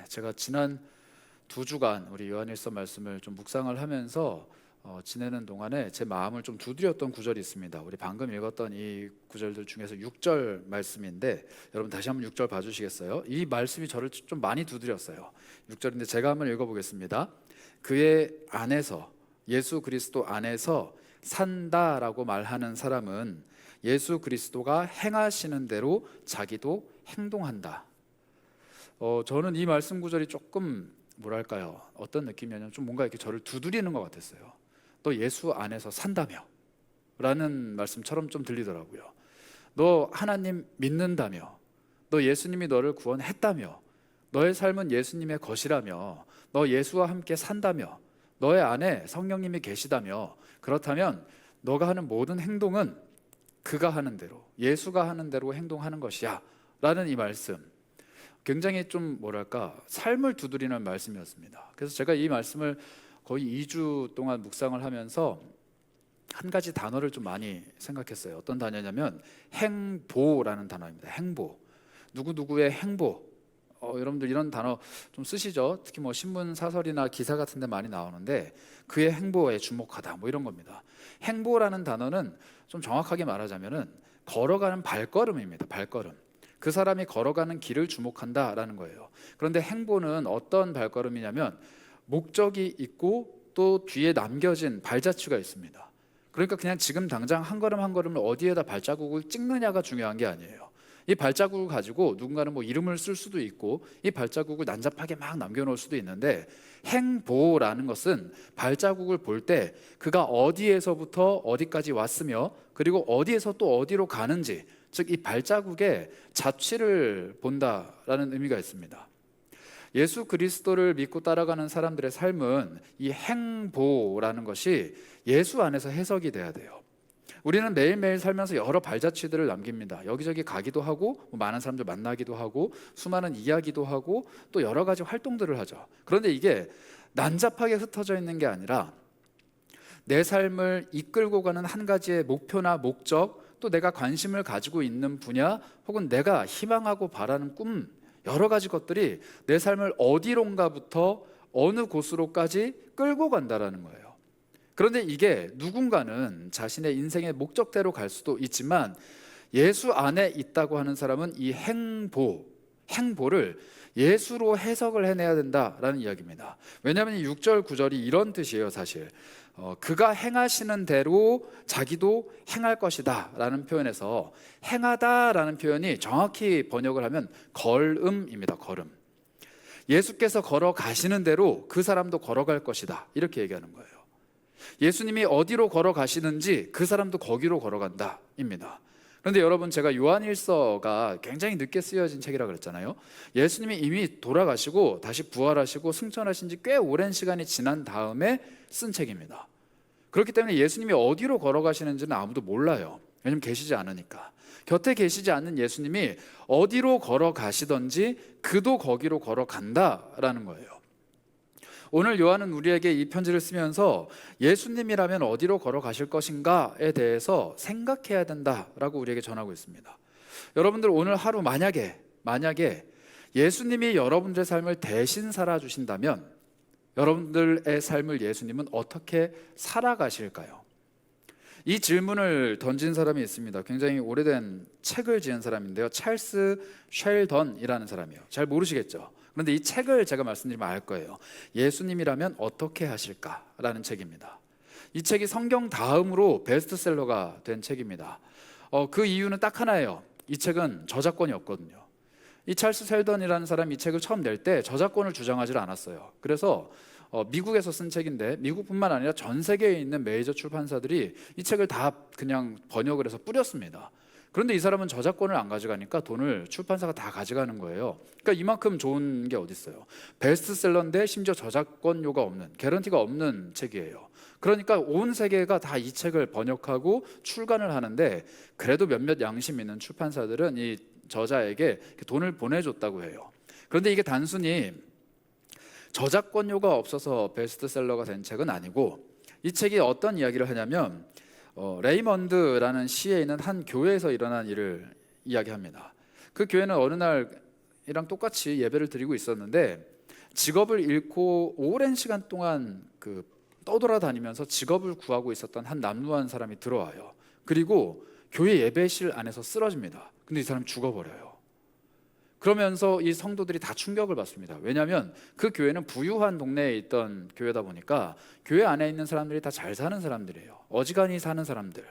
제가 지난 2주간 우리 요한일서 말씀을 좀 묵상을 하면서 지내는 동안에 제 마음을 좀 두드렸던 구절이 있습니다. 우리 방금 읽었던 이 구절들 중에서 6절 말씀인데 여러분 다시 한번 6절 봐주시겠어요? 이 말씀이 저를 좀 많이 두드렸어요. 6절인데 제가 한번 읽어보겠습니다. 그의 안에서, 예수 그리스도 안에서 산다라고 말하는 사람은 예수 그리스도가 행하시는 대로 자기도 행동한다. 저는 이 말씀 구절이 조금 뭐랄까요, 어떤 느낌이냐면 좀 뭔가 이렇게 저를 두드리는 것 같았어요. 너 예수 안에서 산다며 라는 말씀처럼 좀 들리더라고요. 너 하나님 믿는다며, 너 예수님이 너를 구원했다며, 너의 삶은 예수님의 것이라며, 너 예수와 함께 산다며, 너의 안에 성령님이 계시다며, 그렇다면 너가 하는 모든 행동은 그가 하는 대로, 예수가 하는 대로 행동하는 것이야 라는 이 말씀, 굉장히 좀 뭐랄까 삶을 두드리는 말씀이었습니다. 그래서 제가 이 말씀을 거의 2주 동안 묵상을 하면서 한 가지 단어를 좀 많이 생각했어요. 어떤 단어냐면 행보라는 단어입니다. 행보. 누구누구의 행보. 여러분들 이런 단어 좀 쓰시죠? 특히 뭐 신문 사설이나 기사 같은 데 많이 나오는데 그의 행보에 주목하다 뭐 이런 겁니다. 행보라는 단어는 좀 정확하게 말하자면은 걸어가는 발걸음입니다. 발걸음. 그 사람이 걸어가는 길을 주목한다라는 거예요. 그런데 행보는 어떤 발걸음이냐면 목적이 있고 또 뒤에 남겨진 발자취가 있습니다. 그러니까 그냥 지금 당장 한 걸음 한 걸음을 어디에다 발자국을 찍느냐가 중요한 게 아니에요. 이 발자국을 가지고 누군가는 뭐 이름을 쓸 수도 있고 이 발자국을 난잡하게 막 남겨놓을 수도 있는데, 행보라는 것은 발자국을 볼 때 그가 어디에서부터 어디까지 왔으며 그리고 어디에서 또 어디로 가는지, 즉 이 발자국의 자취를 본다라는 의미가 있습니다. 예수 그리스도를 믿고 따라가는 사람들의 삶은 이 행보라는 것이 예수 안에서 해석이 돼야 돼요. 우리는 매일매일 살면서 여러 발자취들을 남깁니다. 여기저기 가기도 하고 많은 사람들 만나기도 하고 수많은 이야기도 하고 또 여러 가지 활동들을 하죠. 그런데 이게 난잡하게 흩어져 있는 게 아니라 내 삶을 이끌고 가는 한 가지의 목표나 목적, 또 내가 관심을 가지고 있는 분야, 혹은 내가 희망하고 바라는 꿈, 여러 가지 것들이 내 삶을 어디론가부터 어느 곳으로까지 끌고 간다라는 거예요. 그런데 이게 누군가는 자신의 인생의 목적대로 갈 수도 있지만 예수 안에 있다고 하는 사람은 이 행보를 예수로 해석을 해내야 된다라는 이야기입니다. 왜냐하면 이 6절 9절이 이런 뜻이에요. 사실 그가 행하시는 대로 자기도 행할 것이다 라는 표현에서 행하다 라는 표현이 정확히 번역을 하면 걸음입니다. 걸음. 예수께서 걸어가시는 대로 그 사람도 걸어갈 것이다, 이렇게 얘기하는 거예요. 예수님이 어디로 걸어가시는지 그 사람도 거기로 걸어간다 입니다. 그런데 여러분, 제가 요한일서가 굉장히 늦게 쓰여진 책이라 그랬잖아요. 예수님이 이미 돌아가시고 다시 부활하시고 승천하신 지 꽤 오랜 시간이 지난 다음에 쓴 책입니다. 그렇기 때문에 예수님이 어디로 걸어가시는지는 아무도 몰라요. 왜냐하면 계시지 않으니까. 곁에 계시지 않는 예수님이 어디로 걸어가시던지 그도 거기로 걸어간다라는 거예요. 오늘 요한은 우리에게 이 편지를 쓰면서 예수님이라면 어디로 걸어가실 것인가에 대해서 생각해야 된다라고 우리에게 전하고 있습니다. 여러분들, 오늘 하루 만약에 예수님이 여러분들의 삶을 대신 살아주신다면 여러분들의 삶을 예수님은 어떻게 살아가실까요? 이 질문을 던진 사람이 있습니다. 굉장히 오래된 책을 지은 사람인데요. 찰스 쉘던이라는 사람이에요. 잘 모르시겠죠? 그런데 이 책을 제가 말씀드리면 알 거예요. 예수님이라면 어떻게 하실까라는 책입니다. 이 책이 성경 다음으로 베스트셀러가 된 책입니다. 그 이유는 딱 하나예요. 이 책은 저작권이 없거든요. 이 찰스 셀던이라는 사람이 이 책을 처음 낼 때 저작권을 주장하지 않았어요. 그래서 미국에서 쓴 책인데 미국뿐만 아니라 전 세계에 있는 메이저 출판사들이 이 책을 다 그냥 번역을 해서 뿌렸습니다. 그런데 이 사람은 저작권을 안 가져가니까 돈을 출판사가 다 가져가는 거예요. 그러니까 이만큼 좋은 게 어디 있어요. 베스트셀러인데 심지어 저작권료가 없는, 개런티가 없는 책이에요. 그러니까 온 세계가 다 이 책을 번역하고 출간을 하는데 그래도 몇몇 양심 있는 출판사들은 이 저자에게 돈을 보내줬다고 해요. 그런데 이게 단순히 저작권료가 없어서 베스트셀러가 된 책은 아니고, 이 책이 어떤 이야기를 하냐면 레이먼드라는 시에 있는 한 교회에서 일어난 일을 이야기합니다. 그 교회는 어느 날이랑 똑같이 예배를 드리고 있었는데 직업을 잃고 오랜 시간 동안 떠돌아다니면서 직업을 구하고 있었던 한 남루한 사람이 들어와요. 그리고 교회 예배실 안에서 쓰러집니다. 근데 이 사람이 죽어버려요. 그러면서 이 성도들이 다 충격을 받습니다. 왜냐하면 그 교회는 부유한 동네에 있던 교회다 보니까 교회 안에 있는 사람들이 다 잘 사는 사람들이에요. 어지간히 사는 사람들.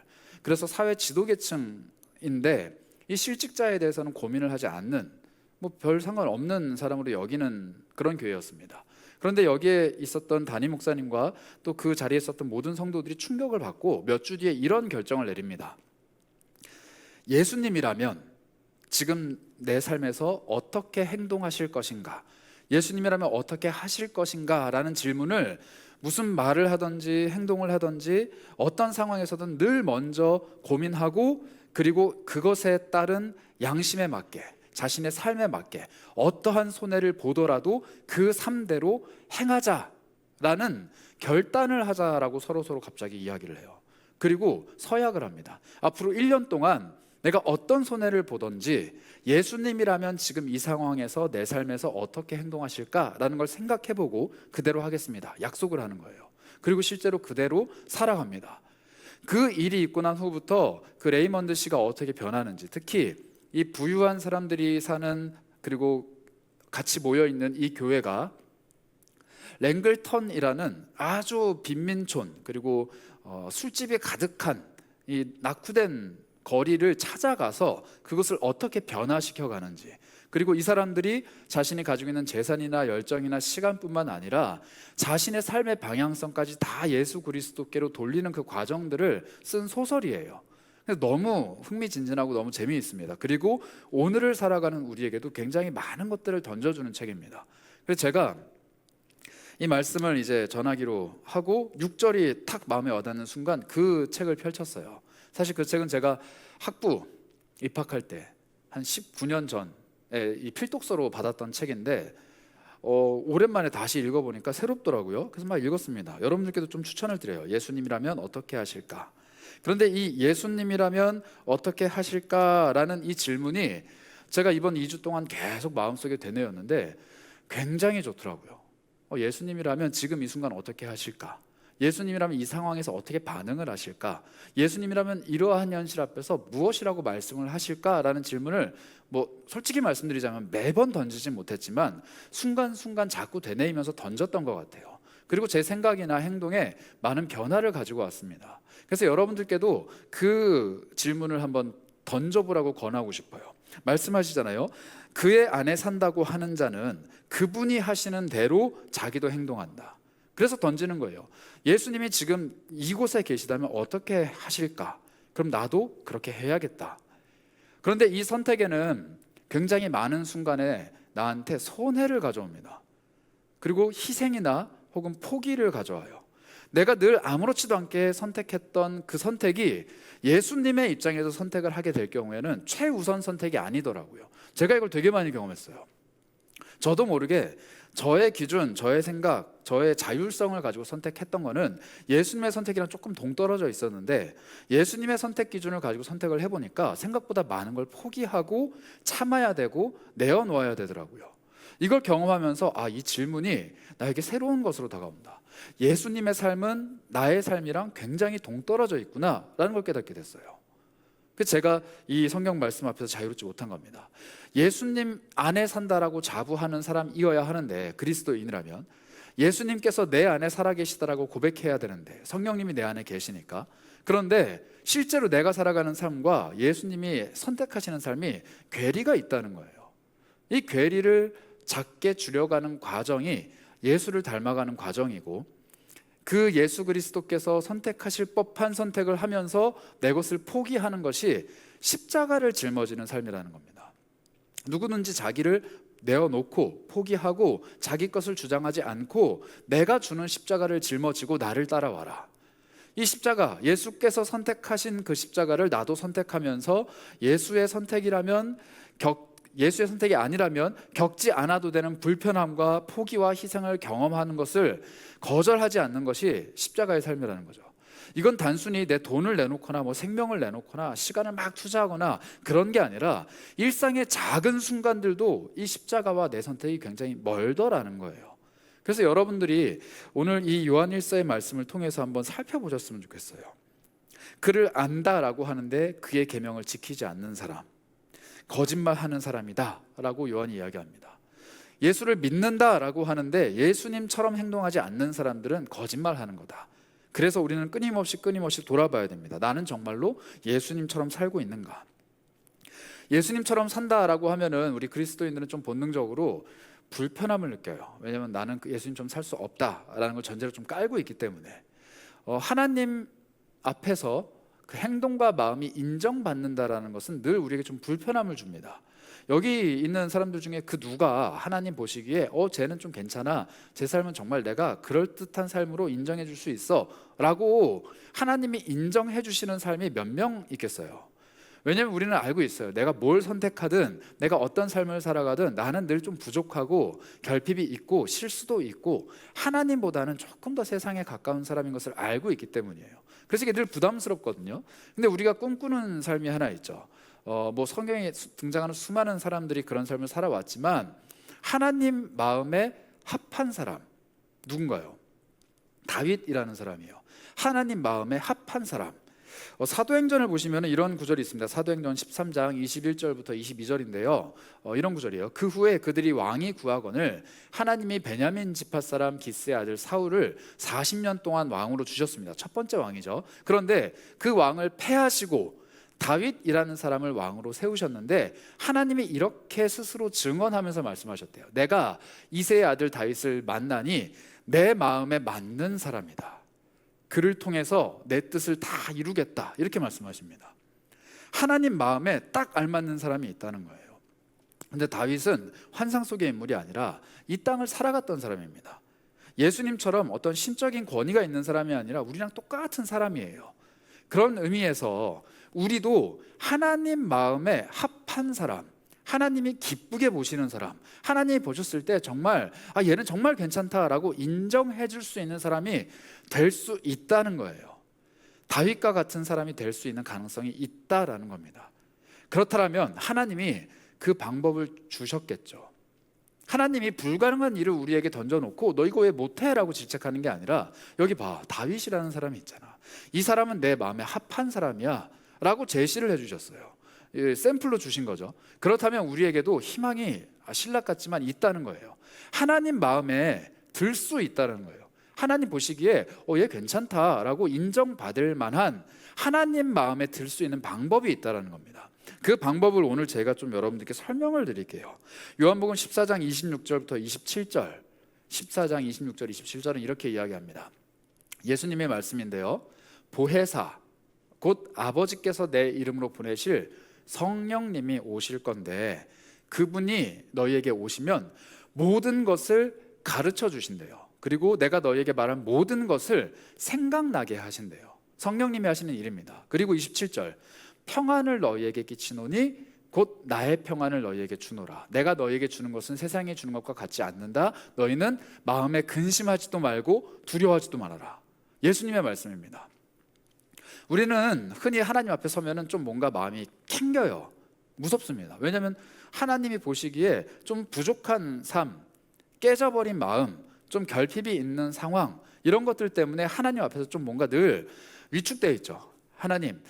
그래서 사회 지도계층인데 이 실직자에 대해서는 고민을 하지 않는, 뭐 별 상관없는 사람으로 여기는 그런 교회였습니다. 그런데 여기에 있었던 담임 목사님과 또 그 자리에 있었던 모든 성도들이 충격을 받고 몇 주 뒤에 이런 결정을 내립니다. 예수님이라면 지금 내 삶에서 어떻게 행동하실 것인가? 예수님이라면 어떻게 하실 것인가? 라는 질문을 무슨 말을 하든지 행동을 하든지 어떤 상황에서든 늘 먼저 고민하고, 그리고 그것에 따른 양심에 맞게, 자신의 삶에 맞게 어떠한 손해를 보더라도 그 삶대로 행하자라는 결단을 하자라고 서로 갑자기 이야기를 해요. 그리고 서약을 합니다. 앞으로 1년 동안 내가 어떤 손해를 보든지 예수님이라면 지금 이 상황에서 내 삶에서 어떻게 행동하실까라는 걸 생각해보고 그대로 하겠습니다. 약속을 하는 거예요. 그리고 실제로 그대로 살아갑니다. 그 일이 있고 난 후부터 그 레이먼드 씨가 어떻게 변하는지, 특히 이 부유한 사람들이 사는, 그리고 같이 모여있는 이 교회가 랭글턴이라는 아주 빈민촌, 그리고 술집이 가득한 이 낙후된 거리를 찾아가서 그것을 어떻게 변화시켜 가는지, 그리고 이 사람들이 자신이 가지고 있는 재산이나 열정이나 시간뿐만 아니라 자신의 삶의 방향성까지 다 예수 그리스도께로 돌리는 그 과정들을 쓴 소설이에요. 너무 흥미진진하고 너무 재미있습니다. 그리고 오늘을 살아가는 우리에게도 굉장히 많은 것들을 던져주는 책입니다. 그래서 제가 이 말씀을 이제 전하기로 하고 6절이 탁 마음에 와닿는 순간 그 책을 펼쳤어요. 사실 그 책은 제가 학부 입학할 때 한 19년 전에 이 필독서로 받았던 책인데 오랜만에 다시 읽어보니까 새롭더라고요. 그래서 막 읽었습니다. 여러분들께도 좀 추천을 드려요. 예수님이라면 어떻게 하실까? 그런데 이 예수님이라면 어떻게 하실까라는 이 질문이 제가 이번 2주 동안 계속 마음속에 되뇌었는데 굉장히 좋더라고요. 예수님이라면 지금 이 순간 어떻게 하실까? 예수님이라면 이 상황에서 어떻게 반응을 하실까? 예수님이라면 이러한 현실 앞에서 무엇이라고 말씀을 하실까라는 질문을 솔직히 말씀드리자면 매번 던지진 못했지만 순간순간 자꾸 되뇌이면서 던졌던 것 같아요. 그리고 제 생각이나 행동에 많은 변화를 가지고 왔습니다. 그래서 여러분들께도 그 질문을 한번 던져보라고 권하고 싶어요. 말씀하시잖아요. 그의 안에 산다고 하는 자는 그분이 하시는 대로 자기도 행동한다. 그래서 던지는 거예요. 예수님이 지금 이곳에 계시다면 어떻게 하실까? 그럼 나도 그렇게 해야겠다. 그런데 이 선택에는 굉장히 많은 순간에 나한테 손해를 가져옵니다. 그리고 희생이나 혹은 포기를 가져와요. 내가 늘 아무렇지도 않게 선택했던 그 선택이 예수님의 입장에서 선택을 하게 될 경우에는 최우선 선택이 아니더라고요. 제가 이걸 되게 많이 경험했어요. 저도 모르게 저의 기준, 저의 생각, 저의 자율성을 가지고 선택했던 거는 예수님의 선택이랑 조금 동떨어져 있었는데 예수님의 선택 기준을 가지고 선택을 해보니까 생각보다 많은 걸 포기하고 참아야 되고 내어놓아야 되더라고요. 이걸 경험하면서 이 질문이 나에게 새로운 것으로 다가온다. 예수님의 삶은 나의 삶이랑 굉장히 동떨어져 있구나 라는 걸 깨닫게 됐어요. 그래서 제가 이 성경 말씀 앞에서 자유롭지 못한 겁니다. 예수님 안에 산다라고 자부하는 사람이어야 하는데, 그리스도인이라면 예수님께서 내 안에 살아계시다라고 고백해야 되는데 성령님이 내 안에 계시니까. 그런데 실제로 내가 살아가는 삶과 예수님이 선택하시는 삶이 괴리가 있다는 거예요. 이 괴리를 작게 줄여가는 과정이 예수를 닮아가는 과정이고, 그 예수 그리스도께서 선택하실 법한 선택을 하면서 내 것을 포기하는 것이 십자가를 짊어지는 삶이라는 겁니다. 누구든지 자기를 내어놓고 포기하고 자기 것을 주장하지 않고 내가 주는 십자가를 짊어지고 나를 따라와라. 이 십자가, 예수께서 선택하신 그 십자가를 나도 선택하면서 예수의 선택이라면 예수의 선택이 아니라면 겪지 않아도 되는 불편함과 포기와 희생을 경험하는 것을 거절하지 않는 것이 십자가의 삶이라는 거죠. 이건 단순히 내 돈을 내놓거나 생명을 내놓거나 시간을 막 투자하거나 그런 게 아니라 일상의 작은 순간들도 이 십자가와 내 선택이 굉장히 멀더라는 거예요. 그래서 여러분들이 오늘 이 요한일서의 말씀을 통해서 한번 살펴보셨으면 좋겠어요. 그를 안다라고 하는데 그의 계명을 지키지 않는 사람, 거짓말하는 사람이다 라고 요한이 이야기합니다. 예수를 믿는다라고 하는데 예수님처럼 행동하지 않는 사람들은 거짓말하는 거다. 그래서 우리는 끊임없이 돌아봐야 됩니다. 나는 정말로 예수님처럼 살고 있는가? 예수님처럼 산다라고 하면은 우리 그리스도인들은 좀 본능적으로 불편함을 느껴요. 왜냐하면 나는 예수님처럼 살 수 없다라는 걸 전제로 좀 깔고 있기 때문에 하나님 앞에서 그 행동과 마음이 인정받는다라는 것은 늘 우리에게 좀 불편함을 줍니다. 여기 있는 사람들 중에 그 누가 하나님 보시기에 쟤는 좀 괜찮아, 제 삶은 정말 내가 그럴듯한 삶으로 인정해 줄 수 있어 라고 하나님이 인정해 주시는 삶이 몇 명 있겠어요? 왜냐하면 우리는 알고 있어요. 내가 뭘 선택하든 내가 어떤 삶을 살아가든 나는 늘 좀 부족하고 결핍이 있고 실수도 있고 하나님보다는 조금 더 세상에 가까운 사람인 것을 알고 있기 때문이에요. 그래서 이게 늘 부담스럽거든요. 근데 우리가 꿈꾸는 삶이 하나 있죠. 뭐 성경에 등장하는 수많은 사람들이 그런 삶을 살아왔지만 하나님 마음에 합한 사람 누군가요? 다윗이라는 사람이에요. 하나님 마음에 합한 사람. 사도행전을 보시면 이런 구절이 있습니다. 사도행전 13장 21절부터 22절인데요. 이런 구절이에요. 그 후에 그들이 왕이 구하거늘 하나님이 베냐민 지파 사람 기스의 아들 사울을 40년 동안 왕으로 주셨습니다. 첫 번째 왕이죠. 그런데 그 왕을 패하시고 다윗이라는 사람을 왕으로 세우셨는데 하나님이 이렇게 스스로 증언하면서 말씀하셨대요. 내가 이새의 아들 다윗을 만나니 내 마음에 맞는 사람이다. 그를 통해서 내 뜻을 다 이루겠다. 이렇게 말씀하십니다. 하나님 마음에 딱 알맞는 사람이 있다는 거예요. 근데 다윗은 환상 속의 인물이 아니라 이 땅을 살아갔던 사람입니다. 예수님처럼 어떤 신적인 권위가 있는 사람이 아니라 우리랑 똑같은 사람이에요. 그런 의미에서 우리도 하나님 마음에 합한 사람, 하나님이 기쁘게 보시는 사람, 하나님이 보셨을 때 정말 얘는 정말 괜찮다라고 인정해 줄 수 있는 사람이 될 수 있다는 거예요. 다윗과 같은 사람이 될 수 있는 가능성이 있다라는 겁니다. 그렇다면 하나님이 그 방법을 주셨겠죠. 하나님이 불가능한 일을 우리에게 던져놓고 너 이거 왜 못해? 라고 질책하는 게 아니라 여기 봐, 다윗이라는 사람이 있잖아. 이 사람은 내 마음에 합한 사람이야 라고 제시를 해주셨어요. 샘플로 주신 거죠. 그렇다면 우리에게도 희망이 신락 같지만 있다는 거예요. 하나님 마음에 들 수 있다는 거예요. 하나님 보시기에 얘 괜찮다라고 인정받을 만한 하나님 마음에 들 수 있는 방법이 있다는 겁니다. 그 방법을 오늘 제가 좀 여러분들께 설명을 드릴게요. 요한복음 14장 26절부터 27절 14장 26절 27절은 이렇게 이야기합니다. 예수님의 말씀인데요. 보혜사 곧 아버지께서 내 이름으로 보내실 성령님이 오실 건데 그분이 너희에게 오시면 모든 것을 가르쳐 주신대요. 그리고 내가 너희에게 말한 모든 것을 생각나게 하신대요. 성령님이 하시는 일입니다. 그리고 27절 평안을 너희에게 끼치노니 곧 나의 평안을 너희에게 주노라. 내가 너희에게 주는 것은 세상이 주는 것과 같지 않는다. 너희는 마음에 근심하지도 말고 두려워하지도 말아라. 예수님의 말씀입니다. 우리는 흔히 하나님 앞에 서면은 좀 뭔가 마음이 캥겨요. 무섭습니다. 왜냐하면 하나님이 보시기에 좀 부족한 삶, 깨져버린 마음, 좀 결핍이 있는 상황 이런 것들 때문에 하나님 앞에서 좀 뭔가 늘 위축되어 있죠. 하나님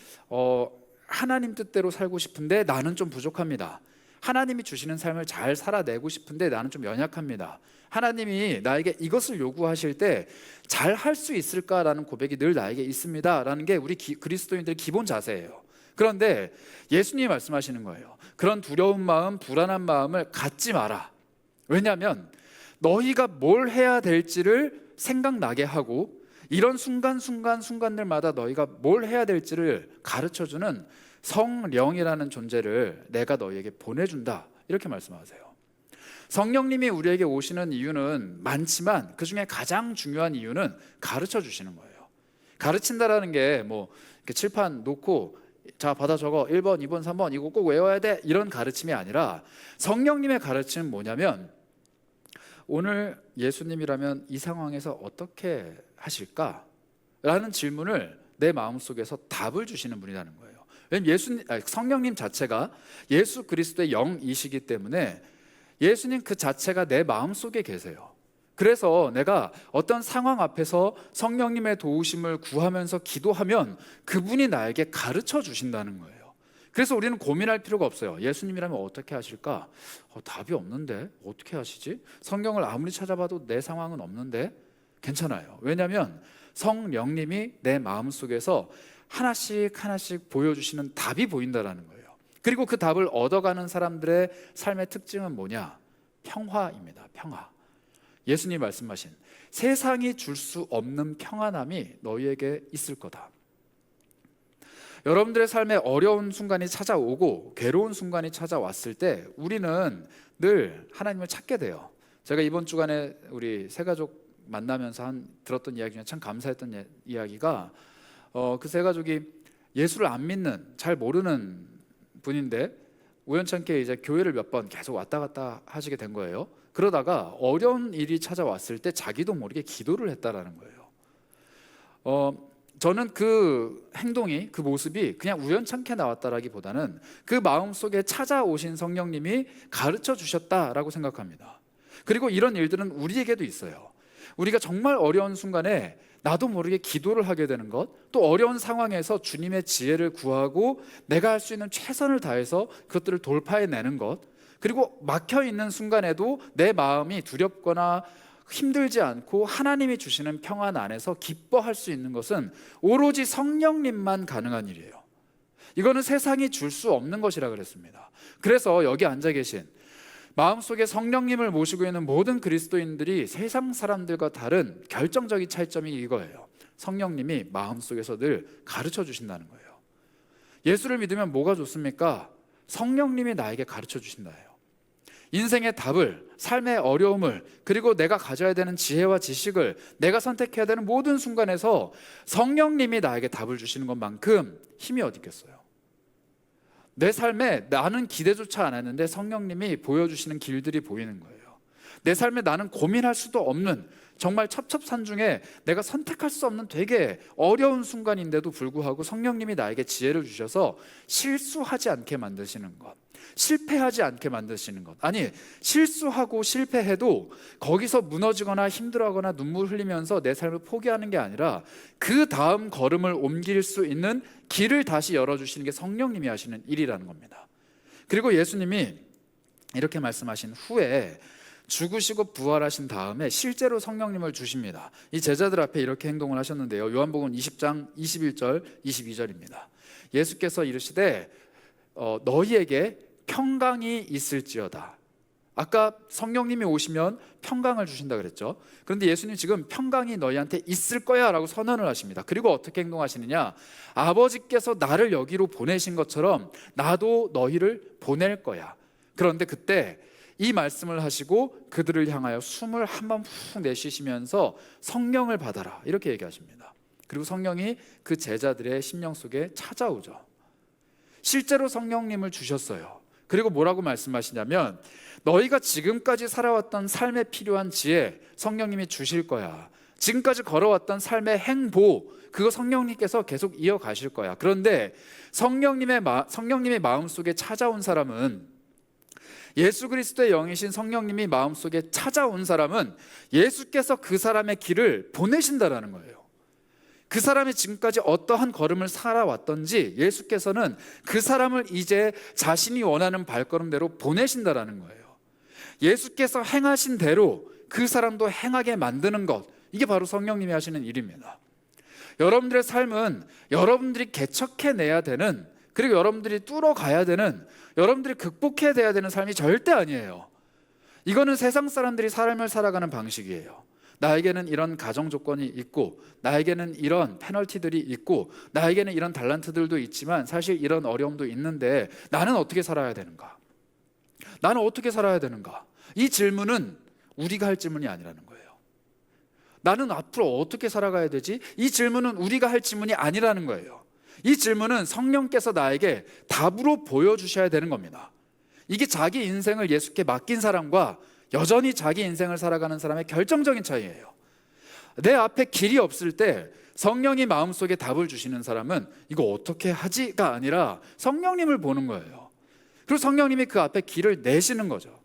뜻대로 살고 싶은데 나는 좀 부족합니다. 하나님이 주시는 삶을 잘 살아내고 싶은데 나는 좀 연약합니다. 하나님이 나에게 이것을 요구하실 때 잘 할 수 있을까라는 고백이 늘 나에게 있습니다 라는 게 우리 그리스도인들의 기본 자세예요. 그런데 예수님이 말씀하시는 거예요. 그런 두려운 마음, 불안한 마음을 갖지 마라. 왜냐하면 너희가 뭘 해야 될지를 생각나게 하고 이런 순간들마다 너희가 뭘 해야 될지를 가르쳐주는 성령이라는 존재를 내가 너희에게 보내준다. 이렇게 말씀하세요. 성령님이 우리에게 오시는 이유는 많지만 그 중에 가장 중요한 이유는 가르쳐 주시는 거예요. 가르친다라는 게 뭐 칠판 놓고 자 받아 적어 1번, 2번, 3번 이거 꼭 외워야 돼 이런 가르침이 아니라 성령님의 가르침은 뭐냐면 오늘 예수님이라면 이 상황에서 어떻게 하실까? 라는 질문을 내 마음속에서 답을 주시는 분이라는 거예요. 왜냐면 성령님 자체가 예수 그리스도의 영이시기 때문에 예수님 그 자체가 내 마음속에 계세요. 그래서 내가 어떤 상황 앞에서 성령님의 도우심을 구하면서 기도하면 그분이 나에게 가르쳐 주신다는 거예요. 그래서 우리는 고민할 필요가 없어요. 예수님이라면 어떻게 하실까? 답이 없는데 어떻게 하시지? 성경을 아무리 찾아봐도 내 상황은 없는데 괜찮아요. 왜냐하면 성령님이 내 마음속에서 하나씩 하나씩 보여주시는 답이 보인다는 거예요. 그리고 그 답을 얻어가는 사람들의 삶의 특징은 뭐냐? 평화입니다. 평화. 예수님이 말씀하신 세상이 줄 수 없는 평안함이 너희에게 있을 거다. 여러분들의 삶에 어려운 순간이 찾아오고 괴로운 순간이 찾아왔을 때 우리는 늘 하나님을 찾게 돼요. 제가 이번 주간에 우리 세 가족 만나면서 들었던 이야기 중에 참 감사했던 이야기가 그 세 가족이 예수를 안 믿는, 잘 모르는 분인데 우연찮게 이제 교회를 몇 번 계속 왔다 갔다 하시게 된 거예요. 그러다가 어려운 일이 찾아왔을 때 자기도 모르게 기도를 했다라는 거예요. 저는 그 행동이, 그 모습이 그냥 우연찮게 나왔다라기보다는 그 마음속에 찾아오신 성령님이 가르쳐 주셨다라고 생각합니다. 그리고 이런 일들은 우리에게도 있어요. 우리가 정말 어려운 순간에 나도 모르게 기도를 하게 되는 것, 또 어려운 상황에서 주님의 지혜를 구하고 내가 할 수 있는 최선을 다해서 그것들을 돌파해내는 것, 그리고 막혀있는 순간에도 내 마음이 두렵거나 힘들지 않고 하나님이 주시는 평안 안에서 기뻐할 수 있는 것은 오로지 성령님만 가능한 일이에요. 이거는 세상이 줄 수 없는 것이라 그랬습니다. 그래서 여기 앉아 계신 마음속에 성령님을 모시고 있는 모든 그리스도인들이 세상 사람들과 다른 결정적인 차이점이 이거예요. 성령님이 마음속에서 늘 가르쳐 주신다는 거예요. 예수를 믿으면 뭐가 좋습니까? 성령님이 나에게 가르쳐 주신다예요. 인생의 답을, 삶의 어려움을, 그리고 내가 가져야 되는 지혜와 지식을, 내가 선택해야 되는 모든 순간에서 성령님이 나에게 답을 주시는 것만큼 힘이 어디 있겠어요? 내 삶에 나는 기대조차 안 했는데 성령님이 보여주시는 길들이 보이는 거예요. 내 삶에 나는 고민할 수도 없는, 정말 첩첩산중에 내가 선택할 수 없는 되게 어려운 순간인데도 불구하고 성령님이 나에게 지혜를 주셔서 실수하지 않게 만드시는 것, 실패하지 않게 만드시는 것. 아니, 실수하고 실패해도 거기서 무너지거나 힘들어하거나 눈물 흘리면서 내 삶을 포기하는 게 아니라 그 다음 걸음을 옮길 수 있는 길을 다시 열어주시는 게 성령님이 하시는 일이라는 겁니다. 그리고 예수님이 이렇게 말씀하신 후에 죽으시고 부활하신 다음에 실제로 성령님을 주십니다. 이 제자들 앞에 이렇게 행동을 하셨는데요. 요한복음 20장 21절 22절입니다. 예수께서 이르시되 너희에게 평강이 있을지어다. 아까 성령님이 오시면 평강을 주신다 그랬죠. 그런데 예수님 지금 평강이 너희한테 있을 거야 라고 선언을 하십니다. 그리고 어떻게 행동하시느냐? 아버지께서 나를 여기로 보내신 것처럼 나도 너희를 보낼 거야. 그런데 그때 이 말씀을 하시고 그들을 향하여 숨을 한번 푹 내쉬시면서 성령을 받아라 이렇게 얘기하십니다. 그리고 성령이 그 제자들의 심령 속에 찾아오죠. 실제로 성령님을 주셨어요. 그리고 뭐라고 말씀하시냐면 너희가 지금까지 살아왔던 삶에 필요한 지혜 성령님이 주실 거야. 지금까지 걸어왔던 삶의 행보 그거 성령님께서 계속 이어가실 거야. 그런데 성령님의 마음속에 찾아온 사람은, 예수 그리스도의 영이신 성령님이 마음속에 찾아온 사람은 예수께서 그 사람의 길을 보내신다라는 거예요. 그 사람이 지금까지 어떠한 걸음을 살아왔던지 예수께서는 그 사람을 이제 자신이 원하는 발걸음대로 보내신다라는 거예요. 예수께서 행하신 대로 그 사람도 행하게 만드는 것, 이게 바로 성령님이 하시는 일입니다. 여러분들의 삶은 여러분들이 개척해내야 되는, 그리고 여러분들이 뚫어가야 되는, 여러분들이 극복해야 되는 삶이 절대 아니에요. 이거는 세상 사람들이 삶을 살아가는 방식이에요. 나에게는 이런 가정 조건이 있고, 나에게는 이런 페널티들이 있고, 나에게는 이런 달란트들도 있지만 사실 이런 어려움도 있는데 나는 어떻게 살아야 되는가? 나는 어떻게 살아야 되는가? 이 질문은 우리가 할 질문이 아니라는 거예요. 나는 앞으로 어떻게 살아가야 되지? 이 질문은 우리가 할 질문이 아니라는 거예요. 이 질문은 성령께서 나에게 답으로 보여주셔야 되는 겁니다. 이게 자기 인생을 예수께 맡긴 사람과 여전히 자기 인생을 살아가는 사람의 결정적인 차이예요. 내 앞에 길이 없을 때 성령이 마음속에 답을 주시는 사람은 이거 어떻게 하지가 아니라 성령님을 보는 거예요. 그리고 성령님이 그 앞에 길을 내시는 거죠.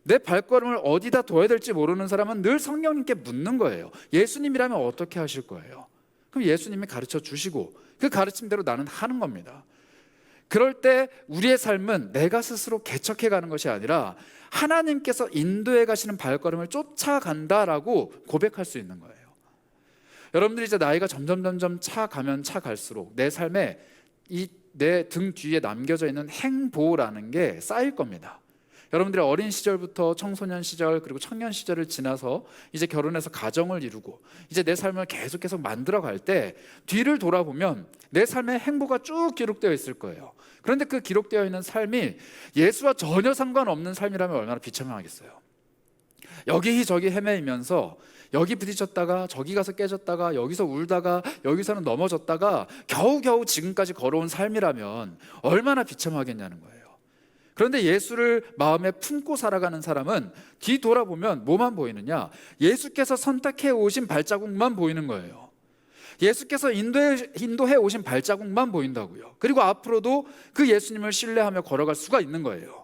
내 발걸음을 어디다 둬야 될지 모르는 사람은 늘 성령님께 묻는 거예요. 예수님이라면 어떻게 하실 거예요? 그럼 예수님이 가르쳐 주시고 그 가르침대로 나는 하는 겁니다. 그럴 때 우리의 삶은 내가 스스로 개척해 가는 것이 아니라 하나님께서 인도해 가시는 발걸음을 쫓아간다라고 고백할 수 있는 거예요. 여러분들이 이제 나이가 점점 차가면 차갈수록 내 삶에 이 내 등 뒤에 남겨져 있는 행보라는 게 쌓일 겁니다. 여러분들이 어린 시절부터 청소년 시절 그리고 청년 시절을 지나서 이제 결혼해서 가정을 이루고 이제 내 삶을 계속 만들어 갈 때 뒤를 돌아보면 내 삶의 행보가 쭉 기록되어 있을 거예요. 그런데 그 기록되어 있는 삶이 예수와 전혀 상관없는 삶이라면 얼마나 비참하겠어요. 여기저기 헤매이면서 여기 부딪혔다가 저기 가서 깨졌다가 여기서 울다가 여기서는 넘어졌다가 겨우겨우 지금까지 걸어온 삶이라면 얼마나 비참하겠냐는 거예요. 그런데 예수를 마음에 품고 살아가는 사람은 뒤돌아보면 뭐만 보이느냐? 예수께서 선택해 오신 발자국만 보이는 거예요. 예수께서 인도해 오신 발자국만 보인다고요. 그리고 앞으로도 그 예수님을 신뢰하며 걸어갈 수가 있는 거예요.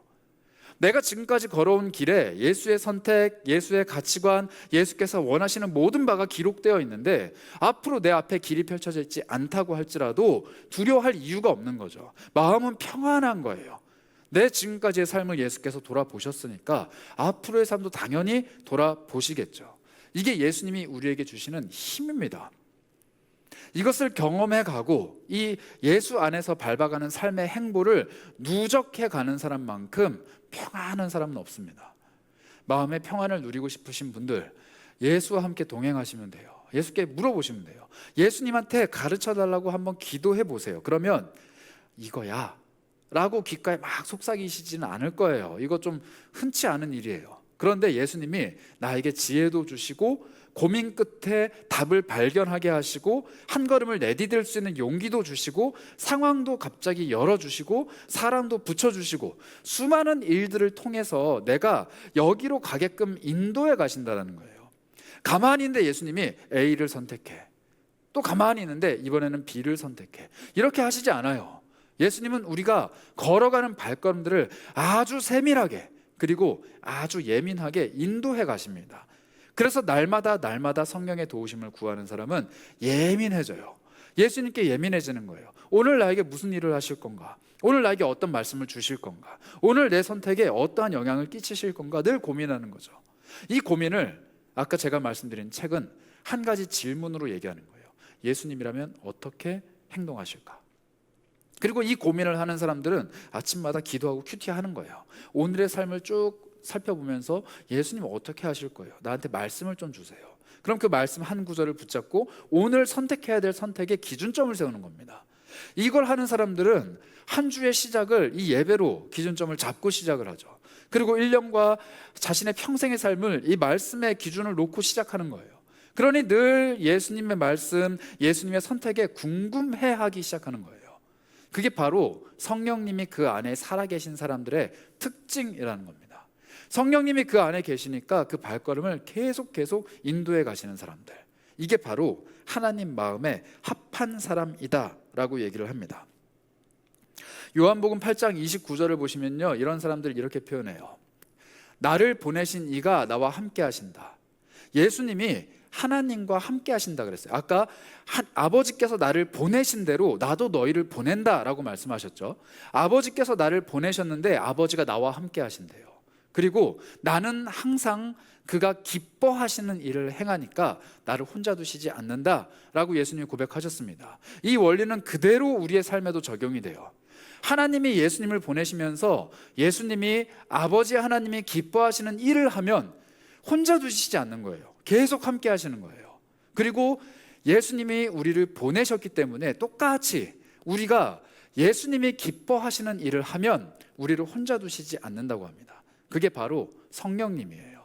내가 지금까지 걸어온 길에 예수의 선택, 예수의 가치관, 예수께서 원하시는 모든 바가 기록되어 있는데 앞으로 내 앞에 길이 펼쳐져 있지 않다고 할지라도 두려워할 이유가 없는 거죠. 마음은 평안한 거예요. 내 지금까지의 삶을 예수께서 돌아보셨으니까 앞으로의 삶도 당연히 돌아보시겠죠. 이게 예수님이 우리에게 주시는 힘입니다. 이것을 경험해 가고 이 예수 안에서 밟아가는 삶의 행보를 누적해 가는 사람만큼 평안한 사람은 없습니다. 마음의 평안을 누리고 싶으신 분들, 예수와 함께 동행하시면 돼요. 예수께 물어보시면 돼요. 예수님한테 가르쳐 달라고 한번 기도해 보세요. 그러면 이거야 라고 귓가에 막 속삭이시지는 않을 거예요. 이거 좀 흔치 않은 일이에요. 그런데 예수님이 나에게 지혜도 주시고 고민 끝에 답을 발견하게 하시고 한 걸음을 내디딜 수 있는 용기도 주시고 상황도 갑자기 열어주시고 사람도 붙여주시고 수많은 일들을 통해서 내가 여기로 가게끔 인도해 가신다는 거예요. 가만히 있는데 예수님이 A를 선택해, 또 가만히 있는데 이번에는 B를 선택해, 이렇게 하시지 않아요. 예수님은 우리가 걸어가는 발걸음들을 아주 세밀하게 그리고 아주 예민하게 인도해 가십니다. 그래서 날마다 성령의 도우심을 구하는 사람은 예민해져요. 예수님께 예민해지는 거예요. 오늘 나에게 무슨 일을 하실 건가? 오늘 나에게 어떤 말씀을 주실 건가? 오늘 내 선택에 어떠한 영향을 끼치실 건가? 늘 고민하는 거죠. 이 고민을 아까 제가 말씀드린 책은 한 가지 질문으로 얘기하는 거예요. 예수님이라면 어떻게 행동하실까? 그리고 이 고민을 하는 사람들은 아침마다 기도하고 큐티하는 거예요. 오늘의 삶을 쭉 살펴보면서 예수님 어떻게 하실 거예요? 나한테 말씀을 좀 주세요. 그럼 그 말씀 한 구절을 붙잡고 오늘 선택해야 될 선택의 기준점을 세우는 겁니다. 이걸 하는 사람들은 한 주의 시작을 이 예배로 기준점을 잡고 시작을 하죠. 그리고 1년과 자신의 평생의 삶을 이 말씀의 기준을 놓고 시작하는 거예요. 그러니 늘 예수님의 말씀, 예수님의 선택에 궁금해하기 시작하는 거예요. 그게 바로 성령님이 그 안에 살아계신 사람들의 특징이라는 겁니다. 성령님이 그 안에 계시니까 그 발걸음을 계속 인도해 가시는 사람들, 이게 바로 하나님 마음에 합한 사람이다 라고 얘기를 합니다. 요한복음 8장 29절을 보시면요, 이런 사람들 이렇게 표현해요. 나를 보내신 이가 나와 함께 하신다. 예수님이 하나님과 함께 하신다 그랬어요. 아까 아버지께서 나를 보내신 대로 나도 너희를 보낸다 라고 말씀하셨죠. 아버지께서 나를 보내셨는데 아버지가 나와 함께 하신대요. 그리고 나는 항상 그가 기뻐하시는 일을 행하니까 나를 혼자 두시지 않는다 라고 예수님이 고백하셨습니다. 이 원리는 그대로 우리의 삶에도 적용이 돼요. 하나님이 예수님을 보내시면서 예수님이 아버지 하나님이 기뻐하시는 일을 하면 혼자 두시지 않는 거예요. 계속 함께 하시는 거예요. 그리고 예수님이 우리를 보내셨기 때문에 똑같이 우리가 예수님이 기뻐하시는 일을 하면 우리를 혼자 두시지 않는다고 합니다. 그게 바로 성령님이에요.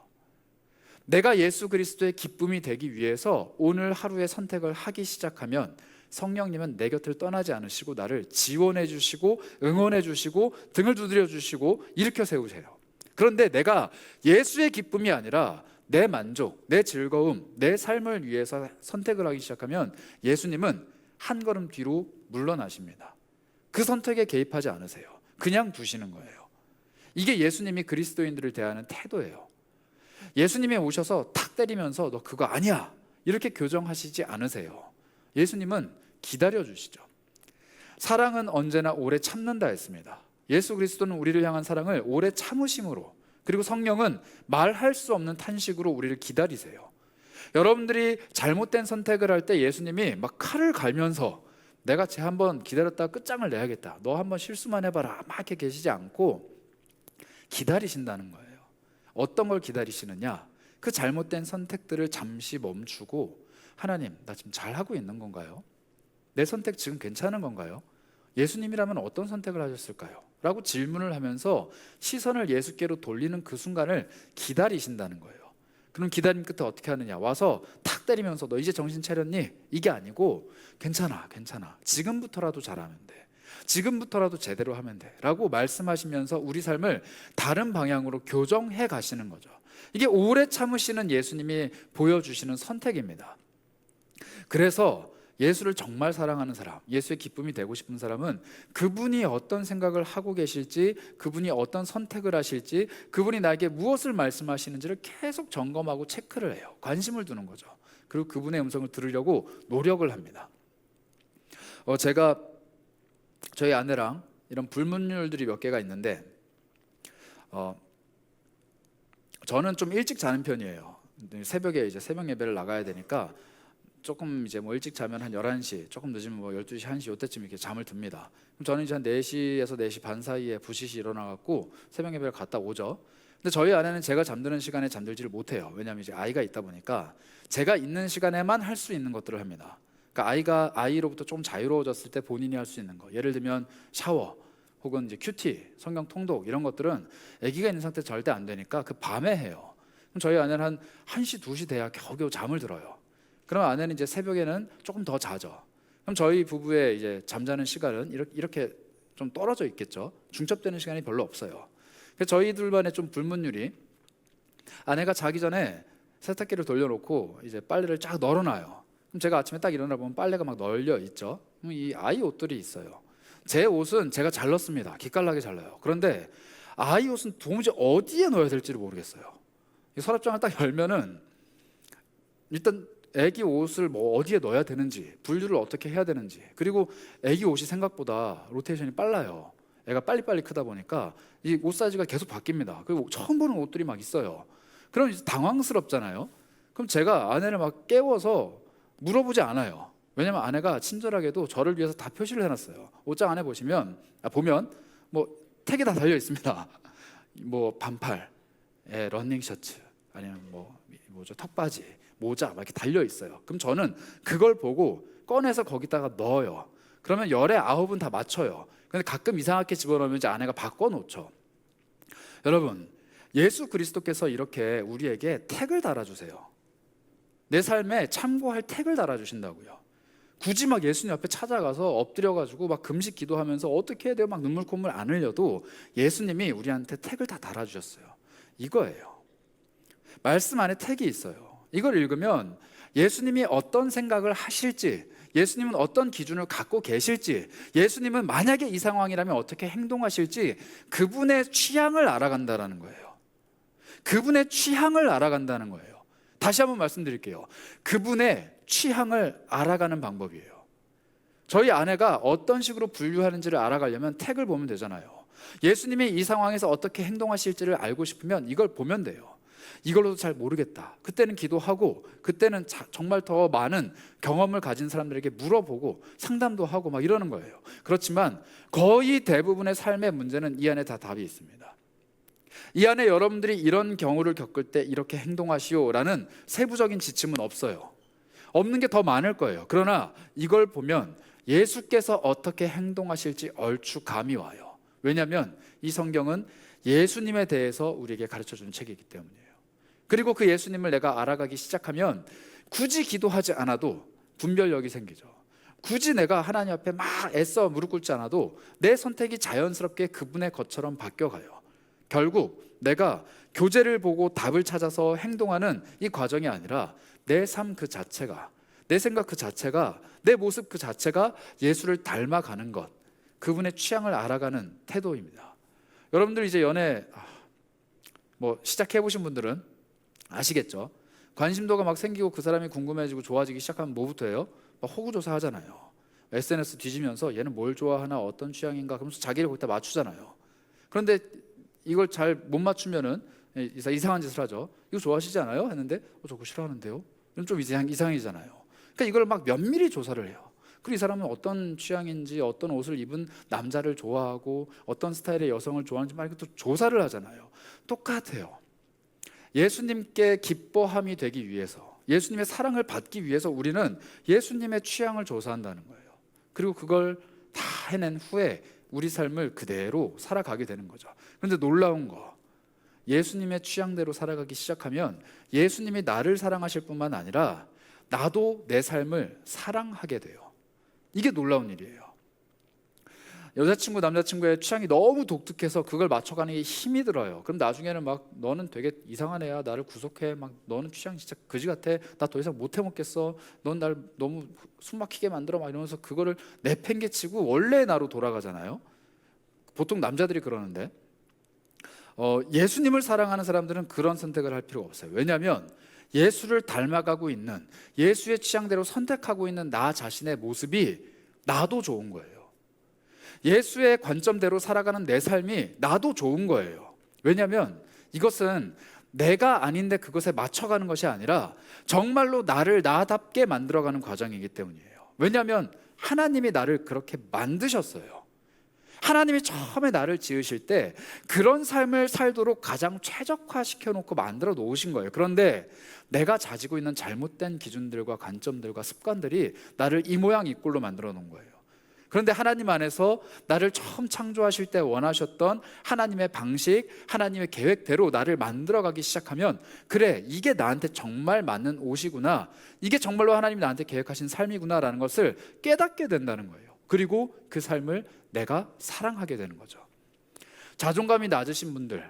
내가 예수 그리스도의 기쁨이 되기 위해서 오늘 하루의 선택을 하기 시작하면 성령님은 내 곁을 떠나지 않으시고 나를 지원해 주시고 응원해 주시고 등을 두드려 주시고 일으켜 세우세요. 그런데 내가 예수의 기쁨이 아니라 내 만족, 내 즐거움, 내 삶을 위해서 선택을 하기 시작하면 예수님은 한 걸음 뒤로 물러나십니다. 그 선택에 개입하지 않으세요. 그냥 두시는 거예요. 이게 예수님이 그리스도인들을 대하는 태도예요. 예수님이 오셔서 탁 때리면서 너 그거 아니야 이렇게 교정하시지 않으세요. 예수님은 기다려주시죠. 사랑은 언제나 오래 참는다 했습니다. 예수 그리스도는 우리를 향한 사랑을 오래 참으심으로, 그리고 성령은 말할 수 없는 탄식으로 우리를 기다리세요. 여러분들이 잘못된 선택을 할 때 예수님이 막 칼을 갈면서 내가 쟤 한번 기다렸다가 끝장을 내야겠다, 너 한번 실수만 해봐라 막 이렇게 계시지 않고 기다리신다는 거예요. 어떤 걸 기다리시느냐? 그 잘못된 선택들을 잠시 멈추고, 하나님 나 지금 잘하고 있는 건가요? 내 선택 지금 괜찮은 건가요? 예수님이라면 어떤 선택을 하셨을까요? 라고 질문을 하면서 시선을 예수께로 돌리는 그 순간을 기다리신다는 거예요. 그럼 기다림 끝에 어떻게 하느냐? 와서 탁 때리면서 너 이제 정신 차렸니? 이게 아니고 괜찮아 지금부터라도 잘하면 돼, 지금부터라도 제대로 하면 돼 라고 말씀하시면서 우리 삶을 다른 방향으로 교정해 가시는 거죠. 이게 오래 참으시는 예수님이 보여주시는 선택입니다. 그래서 예수를 정말 사랑하는 사람, 예수의 기쁨이 되고 싶은 사람은 그분이 어떤 생각을 하고 계실지, 그분이 어떤 선택을 하실지, 그분이 나에게 무엇을 말씀하시는지를 계속 점검하고 체크를 해요. 관심을 두는 거죠. 그리고 그분의 음성을 들으려고 노력을 합니다. 제가 저희 아내랑 이런 불문율들이 몇 개가 있는데, 저는 좀 일찍 자는 편이에요. 새벽에 이제 새벽 예배를 나가야 되니까 조금 이제 뭐 일찍 자면 한 11시, 조금 늦으면 뭐 12시, 1시 이때쯤 이렇게 잠을 듭니다. 그럼 저는 이제 한 4시에서 4시 반 사이에 부시시 일어나갖고 새벽 예배를 갔다 오죠. 근데 저희 아내는 제가 잠드는 시간에 잠들지를 못해요. 왜냐하면 이제 아이가 있다 보니까 제가 있는 시간에만 할 수 있는 것들을 합니다. 그러니까 아이로부터 좀 자유로워졌을 때 본인이 할 수 있는 거, 예를 들면 샤워 혹은 이제 큐티, 성경 통독 이런 것들은 아기가 있는 상태에서 절대 안 되니까 그 밤에 해요. 그럼 저희 아내는 한 1시, 2시 돼야 겨우겨우 잠을 들어요. 그럼 아내는 이제 새벽에는 조금 더 자죠. 그럼 저희 부부의 이제 잠자는 시간은 이렇게 좀 떨어져 있겠죠. 중첩되는 시간이 별로 없어요. 그래서 저희들만의 좀 불문율이, 아내가 자기 전에 세탁기를 돌려놓고 이제 빨래를 쫙 널어놔요. 그럼 제가 아침에 딱 일어나 보면 빨래가 막 널려 있죠. 그럼 이 아이 옷들이 있어요. 제 옷은 제가 잘 넣습니다. 기깔나게 잘 넣어요. 그런데 아이 옷은 도무지 어디에 넣어야 될지를 모르겠어요. 이 서랍장을 딱 열면은 일단 애기 옷을 뭐 어디에 넣어야 되는지, 분류를 어떻게 해야 되는지, 그리고 애기 옷이 생각보다 로테이션이 빨라요. 애가 빨리빨리 크다 보니까 이 옷 사이즈가 계속 바뀝니다. 그리고 처음 보는 옷들이 막 있어요. 그럼 이제 당황스럽잖아요. 그럼 제가 아내를 막 깨워서 물어보지 않아요. 왜냐면 아내가 친절하게도 저를 위해서 다 표시를 해놨어요. 옷장 안에 보면 뭐 택이 다 달려 있습니다. 뭐 반팔, 러닝 셔츠, 아니면 뭐죠, 턱바지, 모자 막 이렇게 달려 있어요. 그럼 저는 그걸 보고 꺼내서 거기다가 넣어요. 그러면 열에 9은 다 맞춰요. 근데 가끔 이상하게 집어넣으면 이제 아내가 바꿔놓죠. 여러분, 예수 그리스도께서 이렇게 우리에게 택을 달아주세요. 내 삶에 참고할 택을 달아주신다고요. 굳이 막 예수님 앞에 찾아가서 엎드려가지고 막 금식 기도하면서 어떻게 해야 돼요? 막 눈물 콧물 안 흘려도 예수님이 우리한테 택을 다 달아주셨어요. 이거예요. 말씀 안에 택이 있어요. 이걸 읽으면 예수님이 어떤 생각을 하실지, 예수님은 어떤 기준을 갖고 계실지, 예수님은 만약에 이 상황이라면 어떻게 행동하실지 그분의 취향을 알아간다는 거예요. 그분의 취향을 알아간다는 거예요. 다시 한번 말씀드릴게요. 그분의 취향을 알아가는 방법이에요. 저희 아내가 어떤 식으로 분류하는지를 알아가려면 택을 보면 되잖아요. 예수님이 이 상황에서 어떻게 행동하실지를 알고 싶으면 이걸 보면 돼요. 이걸로도 잘 모르겠다. 그때는 기도하고, 그때는 정말 더 많은 경험을 가진 사람들에게 물어보고 상담도 하고 막 이러는 거예요. 그렇지만 거의 대부분의 삶의 문제는 이 안에 다 답이 있습니다. 이 안에 여러분들이 이런 경우를 겪을 때 이렇게 행동하시오라는 세부적인 지침은 없어요. 없는 게 더 많을 거예요. 그러나 이걸 보면 예수께서 어떻게 행동하실지 얼추 감이 와요. 왜냐하면 이 성경은 예수님에 대해서 우리에게 가르쳐주는 책이기 때문이에요. 그리고 그 예수님을 내가 알아가기 시작하면 굳이 기도하지 않아도 분별력이 생기죠. 굳이 내가 하나님 앞에 막 애써 무릎 꿇지 않아도 내 선택이 자연스럽게 그분의 것처럼 바뀌어가요. 결국 내가 교재를 보고 답을 찾아서 행동하는 이 과정이 아니라 내 삶 그 자체가, 내 생각 그 자체가, 내 모습 그 자체가 예수를 닮아가는 것, 그분의 취향을 알아가는 태도입니다. 여러분들 이제 연애 뭐 시작해 보신 분들은 아시겠죠? 관심도가 막 생기고 그 사람이 궁금해지고 좋아지기 시작하면 뭐부터 해요? 막 호구조사 하잖아요. SNS 뒤지면서 얘는 뭘 좋아하나, 어떤 취향인가, 그러면서 자기를 거기다 맞추잖아요. 그런데 이걸 잘 못 맞추면은 이상한 짓을 하죠. 이거 좋아하시지 않아요? 했는데 저 그거 싫어하는데요? 이건 좀 이상해지잖아요. 그러니까 이걸 막 면밀히 조사를 해요. 그리고 이 사람은 어떤 취향인지, 어떤 옷을 입은 남자를 좋아하고 어떤 스타일의 여성을 좋아하는지 막 이렇게 또 조사를 하잖아요. 똑같아요. 예수님께 기뻐함이 되기 위해서, 예수님의 사랑을 받기 위해서 우리는 예수님의 취향을 조사한다는 거예요. 그리고 그걸 다 해낸 후에 우리 삶을 그대로 살아가게 되는 거죠. 그런데 놀라운 거, 예수님의 취향대로 살아가기 시작하면 예수님이 나를 사랑하실 뿐만 아니라 나도 내 삶을 사랑하게 돼요. 이게 놀라운 일이에요. 여자친구, 남자친구의 취향이 너무 독특해서 그걸 맞춰가는 게 힘이 들어요. 그럼 나중에는 막 너는 되게 이상한 애야, 나를 구속해, 막 너는 취향 진짜 그지 같아, 나 더 이상 못 해먹겠어, 넌 날 너무 숨막히게 만들어, 막 이러면서 그거를 내팽개치고 원래의 나로 돌아가잖아요. 보통 남자들이 그러는데 예수님을 사랑하는 사람들은 그런 선택을 할 필요가 없어요. 왜냐하면 예수를 닮아가고 있는, 예수의 취향대로 선택하고 있는 나 자신의 모습이 나도 좋은 거예요. 예수의 관점대로 살아가는 내 삶이 나도 좋은 거예요. 왜냐하면 이것은 내가 아닌데 그것에 맞춰가는 것이 아니라 정말로 나를 나답게 만들어가는 과정이기 때문이에요. 왜냐하면 하나님이 나를 그렇게 만드셨어요. 하나님이 처음에 나를 지으실 때 그런 삶을 살도록 가장 최적화시켜 놓고 만들어 놓으신 거예요. 그런데 내가 가지고 있는 잘못된 기준들과 관점들과 습관들이 나를 이 모양 이 꼴로 만들어 놓은 거예요. 그런데 하나님 안에서 나를 처음 창조하실 때 원하셨던 하나님의 방식, 하나님의 계획대로 나를 만들어가기 시작하면, 그래, 이게 나한테 정말 맞는 옷이구나, 이게 정말로 하나님이 나한테 계획하신 삶이구나 라는 것을 깨닫게 된다는 거예요. 그리고 그 삶을 내가 사랑하게 되는 거죠. 자존감이 낮으신 분들,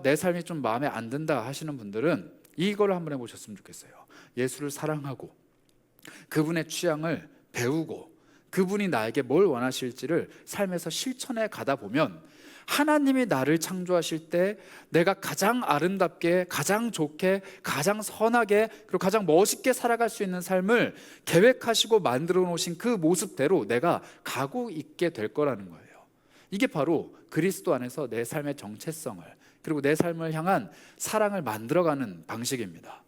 내 삶이 좀 마음에 안 든다 하시는 분들은 이걸 한번 해보셨으면 좋겠어요. 예수를 사랑하고 그분의 취향을 배우고 그분이 나에게 뭘 원하실지를 삶에서 실천해 가다 보면 하나님이 나를 창조하실 때 내가 가장 아름답게, 가장 좋게, 가장 선하게, 그리고 가장 멋있게 살아갈 수 있는 삶을 계획하시고 만들어 놓으신 그 모습대로 내가 가고 있게 될 거라는 거예요. 이게 바로 그리스도 안에서 내 삶의 정체성을, 그리고 내 삶을 향한 사랑을 만들어가는 방식입니다.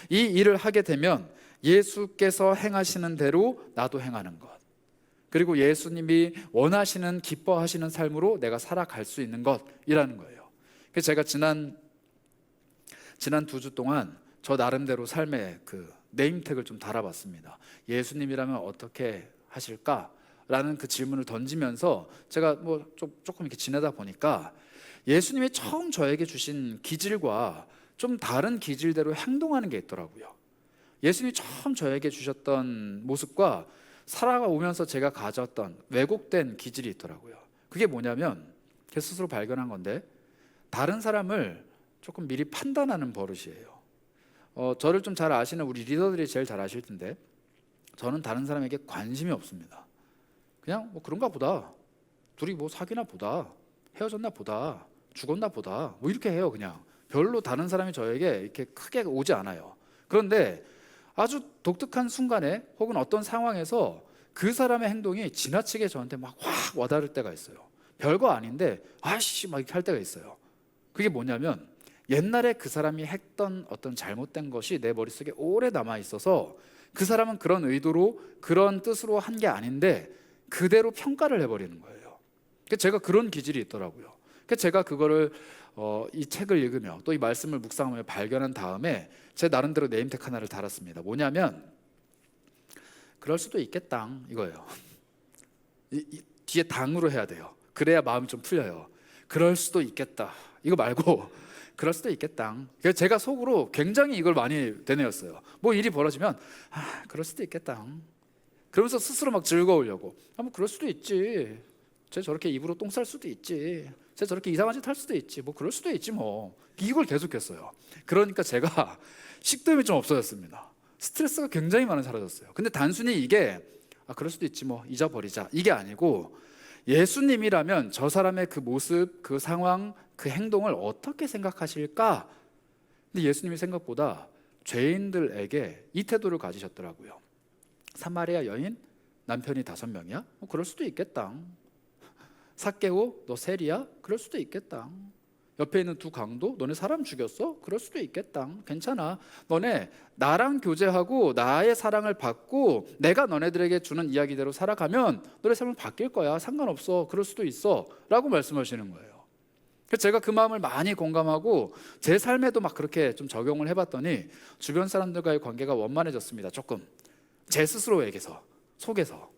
이 일을 하게 되면 예수께서 행하시는 대로 나도 행하는 것, 그리고 예수님이 원하시는, 기뻐하시는 삶으로 내가 살아갈 수 있는 것이라는 거예요. 그래서 제가 지난 2주 동안 저 나름대로 삶의 그 네임택을 좀 달아봤습니다. 예수님이라면 어떻게 하실까라는 그 질문을 던지면서 제가 조금 이렇게 지내다 보니까 예수님이 처음 저에게 주신 기질과 좀 다른 기질대로 행동하는 게 있더라고요. 예수님이 처음 저에게 주셨던 모습과 살아오면서 제가 가졌던 왜곡된 기질이 있더라고요. 그게 뭐냐면 제 스스로 발견한 건데, 다른 사람을 조금 미리 판단하는 버릇이에요. 저를 좀 잘 아시는 우리 리더들이 제일 잘 아실 텐데, 저는 다른 사람에게 관심이 없습니다. 그냥 뭐 그런가 보다, 둘이 뭐 사귀나 보다, 헤어졌나 보다, 죽었나 보다, 뭐 이렇게 해요. 그냥 별로 다른 사람이 저에게 이렇게 크게 오지 않아요. 그런데 아주 독특한 순간에 혹은 어떤 상황에서 그 사람의 행동이 지나치게 저한테 막 확 와닿을 때가 있어요. 별거 아닌데 아씨 막 이렇게 할 때가 있어요. 그게 뭐냐면 옛날에 그 사람이 했던 어떤 잘못된 것이 내 머릿속에 오래 남아 있어서 그 사람은 그런 의도로, 그런 뜻으로 한 게 아닌데 그대로 평가를 해버리는 거예요. 제가 그런 기질이 있더라고요. 제가 그거를 이 책을 읽으며 또 이 말씀을 묵상하며 발견한 다음에 제 나름대로 네임택 하나를 달았습니다. 뭐냐면 그럴 수도 있겠다 이거예요. 뒤에 당으로 해야 돼요. 그래야 마음이 좀 풀려요. 그럴 수도 있겠다 이거 말고 그럴 수도 있겠다. 그래서 제가 속으로 굉장히 이걸 많이 되뇌었어요. 뭐 일이 벌어지면 그럴 수도 있겠다 그러면서 스스로 막 즐거우려고, 뭐 그럴 수도 있지, 쟤 저렇게 입으로 똥 쌀 수도 있지, 쟤 저렇게 이상한 짓 할 수도 있지, 뭐 그럴 수도 있지, 뭐 이걸 계속했어요. 그러니까 제가 식도염이 좀 없어졌습니다. 스트레스가 굉장히 많이 사라졌어요. 근데 단순히 이게 그럴 수도 있지, 뭐 잊어버리자, 이게 아니고 예수님이라면 저 사람의 그 모습, 그 상황, 그 행동을 어떻게 생각하실까? 근데 예수님이 생각보다 죄인들에게 이 태도를 가지셨더라고요. 사마리아 여인 남편이 5명이야? 그럴 수도 있겠다. 삭개오 너 세리야? 그럴 수도 있겠다. 옆에 있는 2 강도 너네 사람 죽였어? 그럴 수도 있겠다. 괜찮아. 너네 나랑 교제하고 나의 사랑을 받고 내가 너네들에게 주는 이야기대로 살아가면 너네 삶은 바뀔 거야. 상관없어. 그럴 수도 있어 라고 말씀하시는 거예요. 그래서 제가 그 마음을 많이 공감하고 제 삶에도 막 그렇게 좀 적용을 해봤더니 주변 사람들과의 관계가 원만해졌습니다. 조금 제 스스로에게서, 속에서.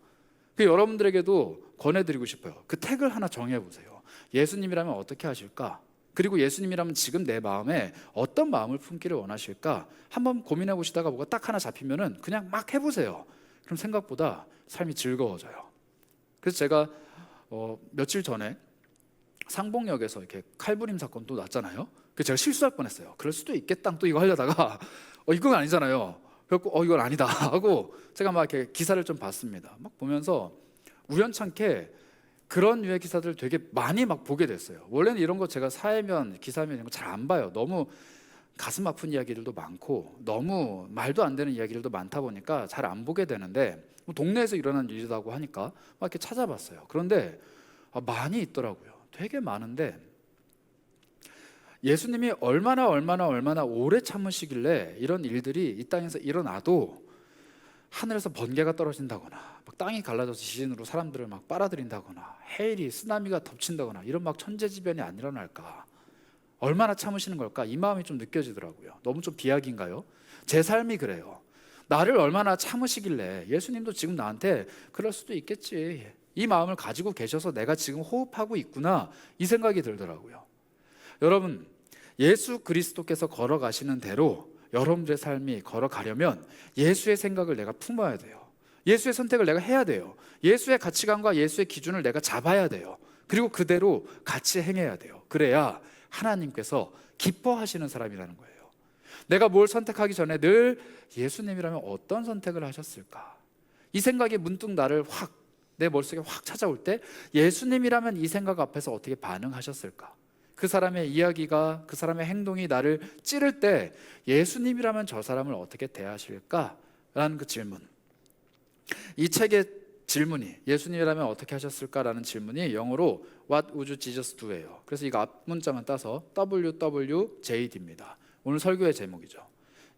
여러분들에게도 권해드리고 싶어요. 그 태그를 하나 정해보세요. 예수님이라면 어떻게 하실까? 그리고 예수님이라면 지금 내 마음에 어떤 마음을 품기를 원하실까? 한번 고민해 보시다가 뭐가 딱 하나 잡히면은 그냥 막 해보세요. 그럼 생각보다 삶이 즐거워져요. 그래서 제가 며칠 전에 상봉역에서 이렇게 칼부림 사건 또 났잖아요. 그래서 제가 실수할 뻔했어요. 그럴 수도 있겠다 또 이거 하려다가 이건 아니잖아요. 그래서 이건 아니다 하고 제가 막 이렇게 기사를 좀 봤습니다. 막 보면서 우연찮게 그런 류의 기사들을 되게 많이 막 보게 됐어요. 원래는 이런 거 제가 사회면, 기사면 이런 거 잘 안 봐요. 너무 가슴 아픈 이야기들도 많고 너무 말도 안 되는 이야기들도 많다 보니까 잘 안 보게 되는데 동네에서 일어난 일이라고 하니까 막 이렇게 찾아봤어요. 그런데 많이 있더라고요. 되게 많은데 예수님이 얼마나 오래 참으시길래 이런 일들이 이 땅에서 일어나도 하늘에서 번개가 떨어진다거나 막 땅이 갈라져서 지진으로 사람들을 막 빨아들인다거나 해일이 쓰나미가 덮친다거나 이런 막 천재지변이 안 일어날까? 얼마나 참으시는 걸까? 이 마음이 좀 느껴지더라고요. 너무 좀 비약인가요? 제 삶이 그래요. 나를 얼마나 참으시길래 예수님도 지금 나한테 그럴 수도 있겠지, 이 마음을 가지고 계셔서 내가 지금 호흡하고 있구나, 이 생각이 들더라고요. 여러분, 예수 그리스도께서 걸어가시는 대로 여러분들의 삶이 걸어가려면 예수의 생각을 내가 품어야 돼요. 예수의 선택을 내가 해야 돼요. 예수의 가치관과 예수의 기준을 내가 잡아야 돼요. 그리고 그대로 같이 행해야 돼요. 그래야 하나님께서 기뻐하시는 사람이라는 거예요. 내가 뭘 선택하기 전에 늘 예수님이라면 어떤 선택을 하셨을까? 이 생각이 문득 나를 내 머릿속에 확 찾아올 때 예수님이라면 이 생각 앞에서 어떻게 반응하셨을까? 그 사람의 이야기가, 그 사람의 행동이 나를 찌를 때 예수님이라면 저 사람을 어떻게 대하실까라는 그 질문, 이 책의 질문이 예수님이라면 어떻게 하셨을까라는 질문이 영어로 What would Jesus do예요. 그래서 이거 앞문자만 따서 WWJD입니다. 오늘 설교의 제목이죠.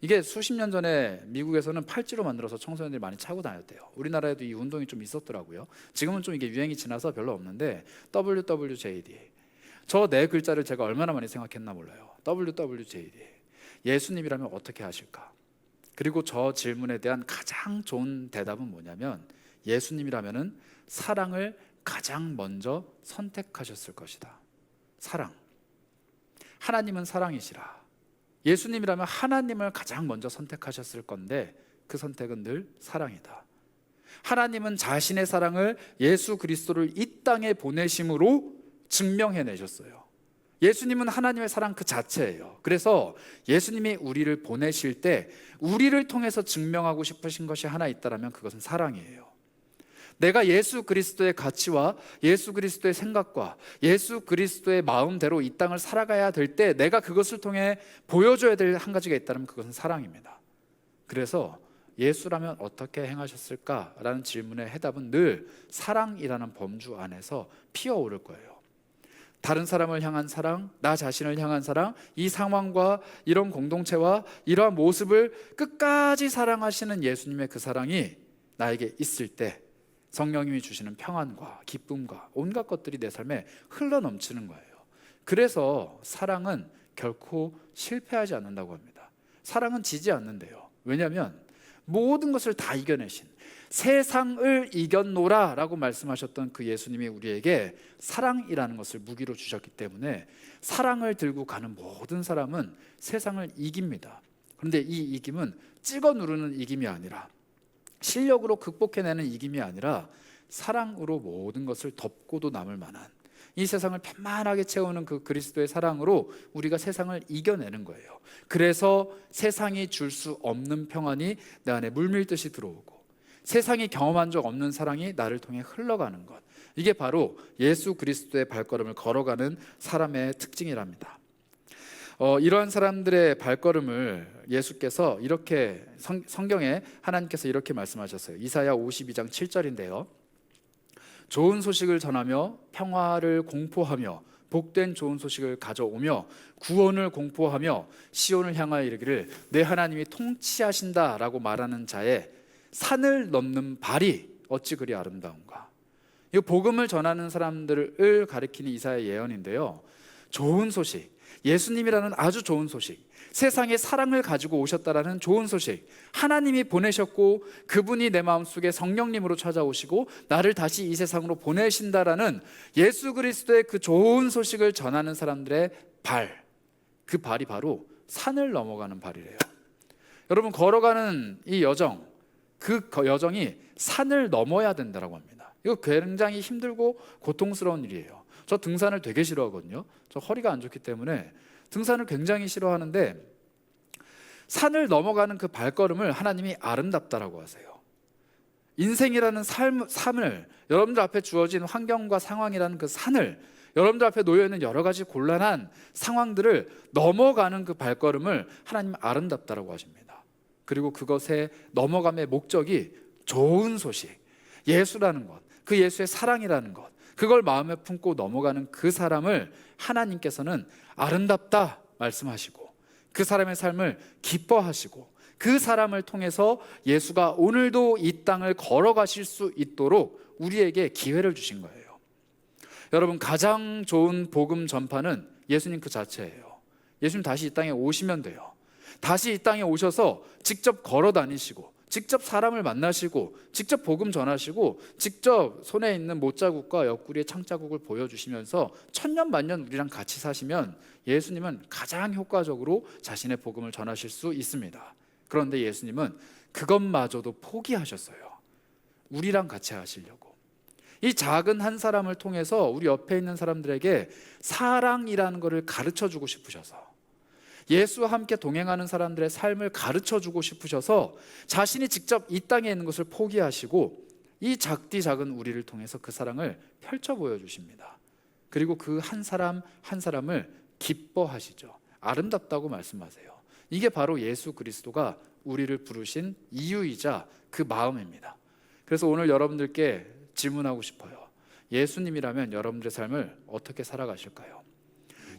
이게 수십 년 전에 미국에서는 팔찌로 만들어서 청소년들이 많이 차고 다녔대요. 우리나라에도 이 운동이 좀 있었더라고요. 지금은 좀 이게 유행이 지나서 별로 없는데 WWJD, 저 네 글자를 제가 얼마나 많이 생각했나 몰라요. WWJD, 예수님이라면 어떻게 하실까? 그리고 저 질문에 대한 가장 좋은 대답은 뭐냐면 예수님이라면 사랑을 가장 먼저 선택하셨을 것이다. 사랑. 하나님은 사랑이시라. 예수님이라면 하나님을 가장 먼저 선택하셨을 건데 그 선택은 늘 사랑이다. 하나님은 자신의 사랑을 예수 그리스도를 이 땅에 보내심으로 증명해내셨어요. 예수님은 하나님의 사랑 그 자체예요. 그래서 예수님이 우리를 보내실 때 우리를 통해서 증명하고 싶으신 것이 하나 있다면 그것은 사랑이에요. 내가 예수 그리스도의 가치와 예수 그리스도의 생각과 예수 그리스도의 마음대로 이 땅을 살아가야 될 때 내가 그것을 통해 보여줘야 될 한 가지가 있다면 그것은 사랑입니다. 그래서 예수라면 어떻게 행하셨을까라는 질문의 해답은 늘 사랑이라는 범주 안에서 피어오를 거예요. 다른 사람을 향한 사랑, 나 자신을 향한 사랑, 이 상황과 이런 공동체와 이러한 모습을 끝까지 사랑하시는 예수님의 그 사랑이 나에게 있을 때 성령님이 주시는 평안과 기쁨과 온갖 것들이 내 삶에 흘러넘치는 거예요. 그래서 사랑은 결코 실패하지 않는다고 합니다. 사랑은 지지 않는데요. 왜냐하면 모든 것을 다 이겨내신, 세상을 이겼노라 라고 말씀하셨던 그 예수님이 우리에게 사랑이라는 것을 무기로 주셨기 때문에 사랑을 들고 가는 모든 사람은 세상을 이깁니다. 그런데 이 이김은 찍어 누르는 이김이 아니라, 실력으로 극복해내는 이김이 아니라 사랑으로 모든 것을 덮고도 남을 만한, 이 세상을 편만하게 채우는 그 그리스도의 사랑으로 우리가 세상을 이겨내는 거예요. 그래서 세상이 줄 수 없는 평안이 내 안에 물밀듯이 들어오고 세상이 경험한 적 없는 사랑이 나를 통해 흘러가는 것, 이게 바로 예수 그리스도의 발걸음을 걸어가는 사람의 특징이랍니다. 이러한 사람들의 발걸음을 예수께서 이렇게 성경에 하나님께서 이렇게 말씀하셨어요. 이사야 52장 7절인데요. 좋은 소식을 전하며 평화를 공포하며 복된 좋은 소식을 가져오며 구원을 공포하며 시온을 향하여 이르기를 내 하나님이 통치하신다라고 말하는 자의 산을 넘는 발이 어찌 그리 아름다운가. 이 복음을 전하는 사람들을 가리키는 이사야 예언인데요. 좋은 소식, 예수님이라는 아주 좋은 소식, 세상에 사랑을 가지고 오셨다라는 좋은 소식, 하나님이 보내셨고 그분이 내 마음속에 성령님으로 찾아오시고 나를 다시 이 세상으로 보내신다라는 예수 그리스도의 그 좋은 소식을 전하는 사람들의 발, 그 발이 바로 산을 넘어가는 발이래요. 여러분, 걸어가는 이 여정, 그 여정이 산을 넘어야 된다고 합니다. 이거 굉장히 힘들고 고통스러운 일이에요. 저 등산을 되게 싫어하거든요. 저 허리가 안 좋기 때문에 등산을 굉장히 싫어하는데 산을 넘어가는 그 발걸음을 하나님이 아름답다라고 하세요. 인생이라는 삶을, 여러분들 앞에 주어진 환경과 상황이라는 그 산을, 여러분들 앞에 놓여있는 여러 가지 곤란한 상황들을 넘어가는 그 발걸음을 하나님이 아름답다라고 하십니다. 그리고 그것의 넘어감의 목적이 좋은 소식, 예수라는 것, 그 예수의 사랑이라는 것, 그걸 마음에 품고 넘어가는 그 사람을 하나님께서는 아름답다 말씀하시고 그 사람의 삶을 기뻐하시고 그 사람을 통해서 예수가 오늘도 이 땅을 걸어가실 수 있도록 우리에게 기회를 주신 거예요. 여러분, 가장 좋은 복음 전파는 예수님 그 자체예요. 예수님 다시 이 땅에 오시면 돼요. 다시 이 땅에 오셔서 직접 걸어 다니시고 직접 사람을 만나시고 직접 복음 전하시고 직접 손에 있는 못자국과 옆구리의 창자국을 보여주시면서 천년 만년 우리랑 같이 사시면 예수님은 가장 효과적으로 자신의 복음을 전하실 수 있습니다. 그런데 예수님은 그것마저도 포기하셨어요. 우리랑 같이 하시려고. 이 작은 한 사람을 통해서 우리 옆에 있는 사람들에게 사랑이라는 것을 가르쳐주고 싶으셔서, 예수와 함께 동행하는 사람들의 삶을 가르쳐주고 싶으셔서 자신이 직접 이 땅에 있는 것을 포기하시고 이 작디 작은 우리를 통해서 그 사랑을 펼쳐 보여주십니다. 그리고 그 한 사람 한 사람을 기뻐하시죠. 아름답다고 말씀하세요. 이게 바로 예수 그리스도가 우리를 부르신 이유이자 그 마음입니다. 그래서 오늘 여러분들께 질문하고 싶어요. 예수님이라면 여러분들의 삶을 어떻게 살아가실까요?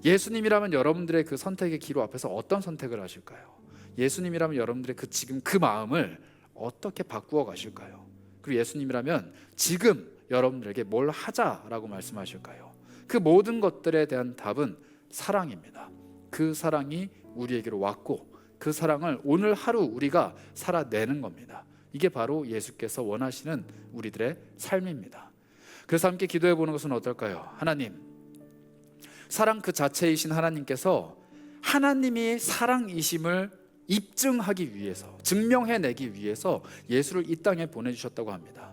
예수님이라면 여러분들의 그 선택의 기로 앞에서 어떤 선택을 하실까요? 예수님이라면 여러분들의 지금 그 마음을 어떻게 바꾸어 가실까요? 그리고 예수님이라면 지금 여러분들에게 뭘 하자라고 말씀하실까요? 그 모든 것들에 대한 답은 사랑입니다. 그 사랑이 우리에게로 왔고 그 사랑을 오늘 하루 우리가 살아내는 겁니다. 이게 바로 예수께서 원하시는 우리들의 삶입니다. 그래서 함께 기도해 보는 것은 어떨까요? 하나님, 사랑 그 자체이신 하나님께서 하나님이 사랑이심을 입증하기 위해서, 증명해내기 위해서 예수를 이 땅에 보내주셨다고 합니다.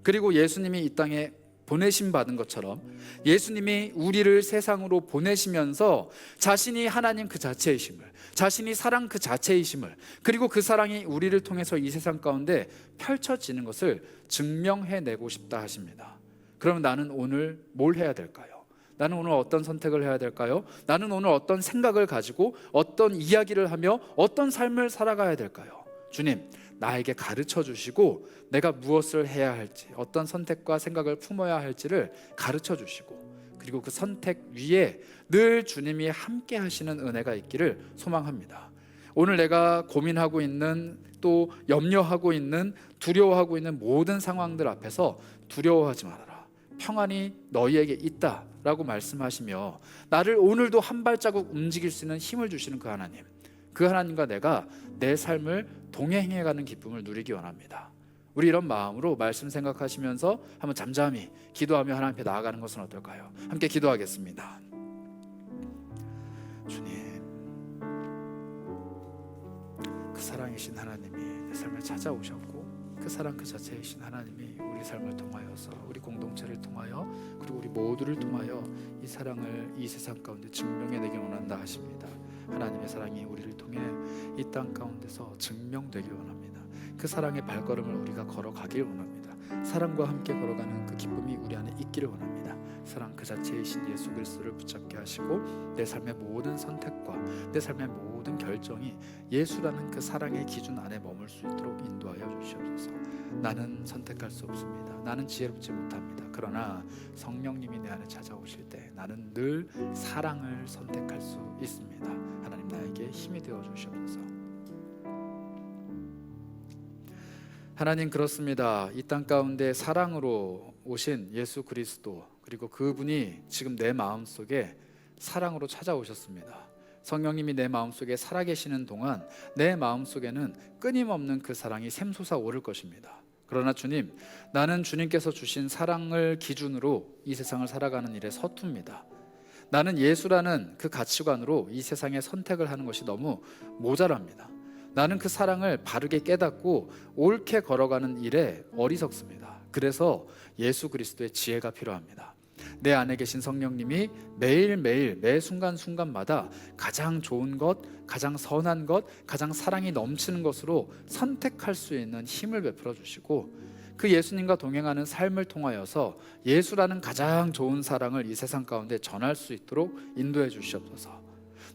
그리고 예수님이 이 땅에 보내심 받은 것처럼 예수님이 우리를 세상으로 보내시면서 자신이 하나님 그 자체이심을, 자신이 사랑 그 자체이심을, 그리고 그 사랑이 우리를 통해서 이 세상 가운데 펼쳐지는 것을 증명해내고 싶다 하십니다. 그러면 나는 오늘 뭘 해야 될까요? 나는 오늘 어떤 선택을 해야 될까요? 나는 오늘 어떤 생각을 가지고 어떤 이야기를 하며 어떤 삶을 살아가야 될까요? 주님, 나에게 가르쳐 주시고 내가 무엇을 해야 할지, 어떤 선택과 생각을 품어야 할지를 가르쳐 주시고, 그리고 그 선택 위에 늘 주님이 함께 하시는 은혜가 있기를 소망합니다. 오늘 내가 고민하고 있는, 또 염려하고 있는, 두려워하고 있는 모든 상황들 앞에서 두려워하지 말아라, 평안이 너희에게 있다 라고 말씀하시며 나를 오늘도 한 발자국 움직일 수 있는 힘을 주시는 그 하나님, 그 하나님과 내가 내 삶을 동행해가는 기쁨을 누리기 원합니다. 우리 이런 마음으로 말씀 생각하시면서 한번 잠잠히 기도하며 하나님 앞에 나아가는 것은 어떨까요? 함께 기도하겠습니다. 주님, 그 사랑이신 하나님이 내 삶에 찾아오셨고 그 사랑 그 자체이신 하나님이 우리 삶을 통하여서, 우리 공동체를 통하여, 그리고 우리 모두를 통하여 이 사랑을 이 세상 가운데 증명해내기 원한다 하십니다. 하나님의 사랑이 우리를 통해 이 땅 가운데서 증명되기 원합니다. 그 사랑의 발걸음을 우리가 걸어가길 원합니다. 사랑과 함께 걸어가는 그 기쁨이 우리 안에 있기를 원합니다. 사랑 그 자체이신 예수 그리스도를 붙잡게 하시고 내 삶의 모든 선택과 내 삶의 모든 결정이 예수라는 그 사랑의 기준 안에 머물 수 있도록 인도하여 주시옵소서. 나는 선택할 수 없습니다. 나는 지혜롭지 못합니다. 그러나 성령님이 내 안에 찾아오실 때 나는 늘 사랑을 선택할 수 있습니다. 하나님 나에게 힘이 되어 주시옵소서. 하나님 그렇습니다. 이 땅 가운데 사랑으로 오신 예수 그리스도, 그리고 그분이 지금 내 마음속에 사랑으로 찾아오셨습니다. 성령님이 내 마음속에 살아계시는 동안 내 마음속에는 끊임없는 그 사랑이 샘솟아 오를 것입니다. 그러나 주님, 나는 주님께서 주신 사랑을 기준으로 이 세상을 살아가는 일에 서툽니다. 나는 예수라는 그 가치관으로 이 세상에 선택을 하는 것이 너무 모자랍니다. 나는 그 사랑을 바르게 깨닫고 옳게 걸어가는 일에 어리석습니다. 그래서 예수 그리스도의 지혜가 필요합니다. 내 안에 계신 성령님이 매일매일 매 순간순간마다 가장 좋은 것, 가장 선한 것, 가장 사랑이 넘치는 것으로 선택할 수 있는 힘을 베풀어 주시고 그 예수님과 동행하는 삶을 통하여서 예수라는 가장 좋은 사랑을 이 세상 가운데 전할 수 있도록 인도해 주시옵소서.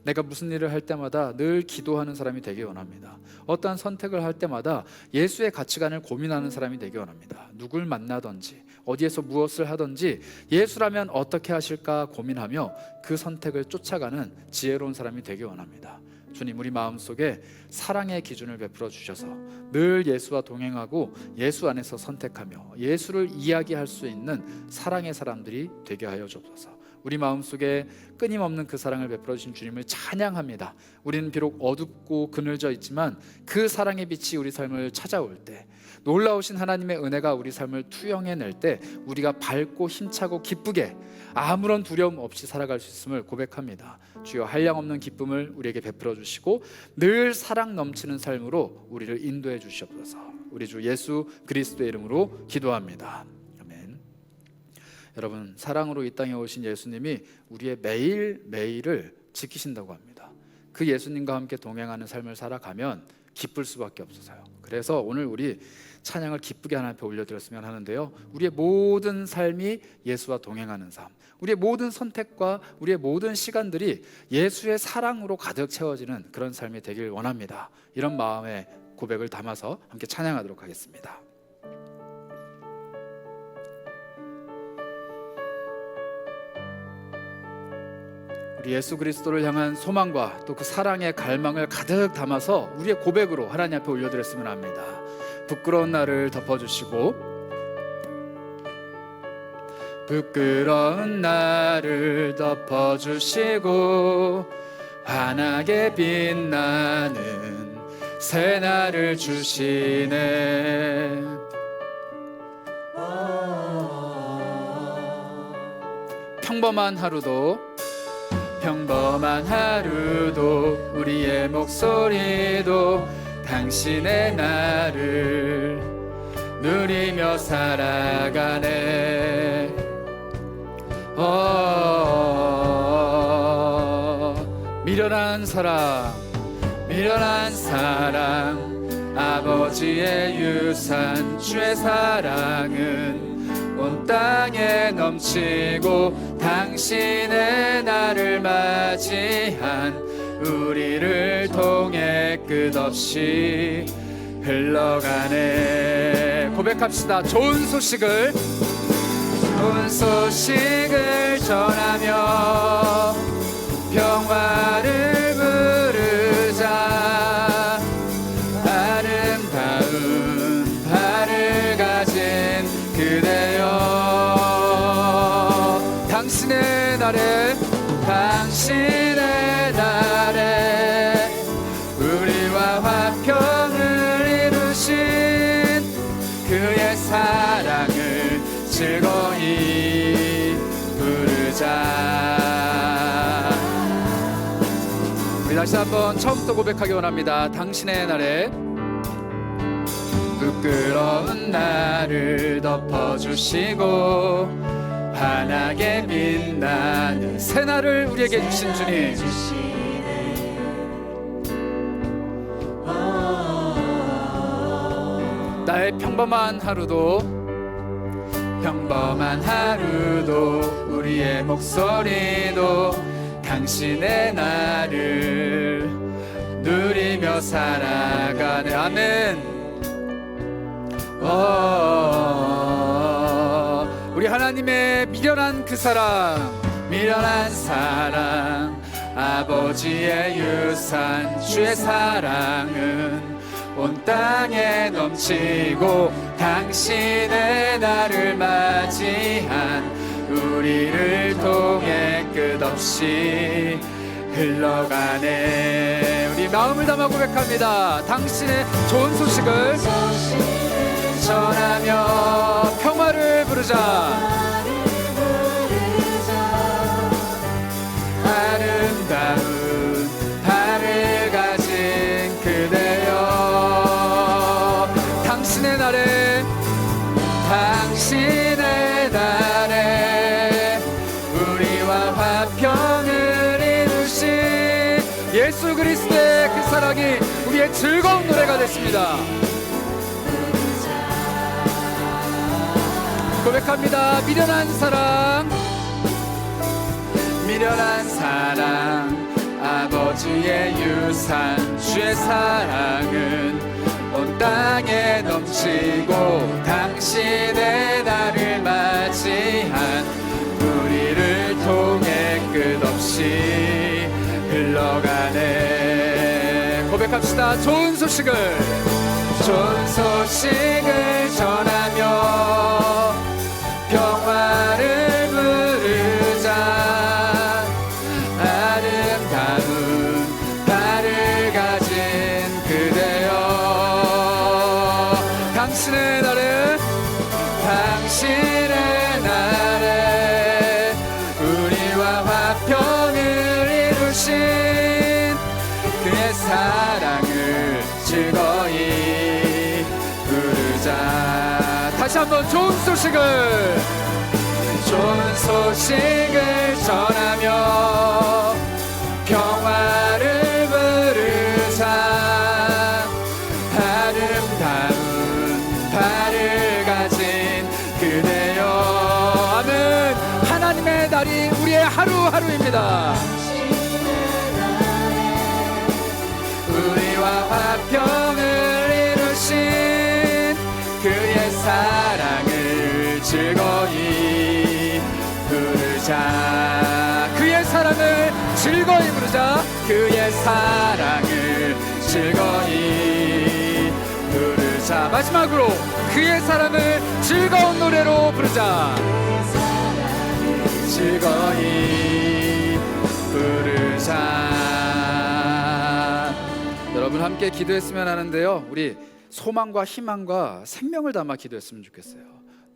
내가 무슨 일을 할 때마다 늘 기도하는 사람이 되기 원합니다. 어떠한 선택을 할 때마다 예수의 가치관을 고민하는 사람이 되기 원합니다. 누굴 만나든지 어디에서 무엇을 하든지 예수라면 어떻게 하실까 고민하며 그 선택을 쫓아가는 지혜로운 사람이 되기 원합니다. 주님, 우리 마음속에 사랑의 기준을 베풀어 주셔서 늘 예수와 동행하고 예수 안에서 선택하며 예수를 이야기할 수 있는 사랑의 사람들이 되게 하여 주옵소서. 우리 마음속에 끊임없는 그 사랑을 베풀어 주신 주님을 찬양합니다. 우리는 비록 어둡고 그늘져 있지만 그 사랑의 빛이 우리 삶을 찾아올 때, 놀라우신 하나님의 은혜가 우리 삶을 투영해낼 때 우리가 밝고 힘차고 기쁘게 아무런 두려움 없이 살아갈 수 있음을 고백합니다. 주여, 한량없는 기쁨을 우리에게 베풀어 주시고 늘 사랑 넘치는 삶으로 우리를 인도해 주시옵소서. 우리 주 예수 그리스도의 이름으로 기도합니다. 여러분, 사랑으로 이 땅에 오신 예수님이 우리의 매일매일을 지키신다고 합니다. 그 예수님과 함께 동행하는 삶을 살아가면 기쁠 수밖에 없어서요. 그래서 오늘 우리 찬양을 기쁘게 하나님 앞에 올려드렸으면 하는데요, 우리의 모든 삶이 예수와 동행하는 삶, 우리의 모든 선택과 우리의 모든 시간들이 예수의 사랑으로 가득 채워지는 그런 삶이 되길 원합니다. 이런 마음의 고백을 담아서 함께 찬양하도록 하겠습니다. 예수 그리스도를 향한 소망과 또 그 사랑의 갈망을 가득 담아서 우리의 고백으로 하나님 앞에 올려드렸으면 합니다. 부끄러운 나를 덮어주시고, 부끄러운 나를 덮어주시고 환하게 빛나는 새 날을 주시네. 평범한 하루도 우리의 목소리도 당신의 나를 누리며 살아가네. 미련한 사랑 아버지의 유산 주의 사랑은 온 땅에 넘치고 당신의 나를 맞이한 우리를 통해 끝없이 흘러가네. 고백합시다. 좋은 소식을 전하며 평화를 부르자. 아름다운 발을 가진 그대여, 당신의 날에 우리와 화평을 이루신 그의 사랑을 즐거이 부르자. 우리 다시 한번 처음부터 고백하기 원합니다. 당신의 날에 부끄러운 나를 덮어주시고 환하게 빛나는 새 날을 우리에게 주신 주님, 나의 평범한 하루도 평범한 하루도 우리의 목소리도 당신의 나를 누리며 살아가네. 아멘. 우리 하나님의 미련한 그 사랑, 미련한 사랑, 아버지의 유산 주의 사랑은 온 땅에 넘치고 당신의 나를 맞이한 우리를 통해 끝없이 흘러가네. 우리 마음을 담아 고백합니다. 당신의 좋은 소식을 전하며 평화를 부르자. 아름다운 달을 가진 그대여, 당신의 날에 당신의 날에 우리와 화평을 이루신 예수 그리스도의 그 사랑이 우리의 즐거운 노래가 됐습니다. 고백합니다. 미련한 사랑, 미련한 사랑, 아버지의 유산 주의 사랑은 온 땅에 넘치고 당신의 나를 맞이한 우리를 통해 끝없이 흘러가네. 고백합시다. 좋은 소식을 전하며 평화를 부르자. 아름다운 달을 가진 그대여, 당신의 날에 우리와 화평을 이루신 그의 사랑을 즐거이 부르자. 다시 한번 좋은 소식을 전하며 평화를 부르자. 아름다운 달을 가진 그대여. 아멘. 하나님의 날이 우리의 하루하루입니다. 우리와 화평을 이루신 그의 사랑을 즐거이 부르자. 그의 사랑을 즐거이 부르자. 그의 사랑을 즐거이 부르자. 마지막으로 그의 사랑을 즐거운 노래로 부르자. 즐거이 부르자. 여러분 함께 기도했으면 하는데요, 우리 소망과 희망과 생명을 담아 기도했으면 좋겠어요.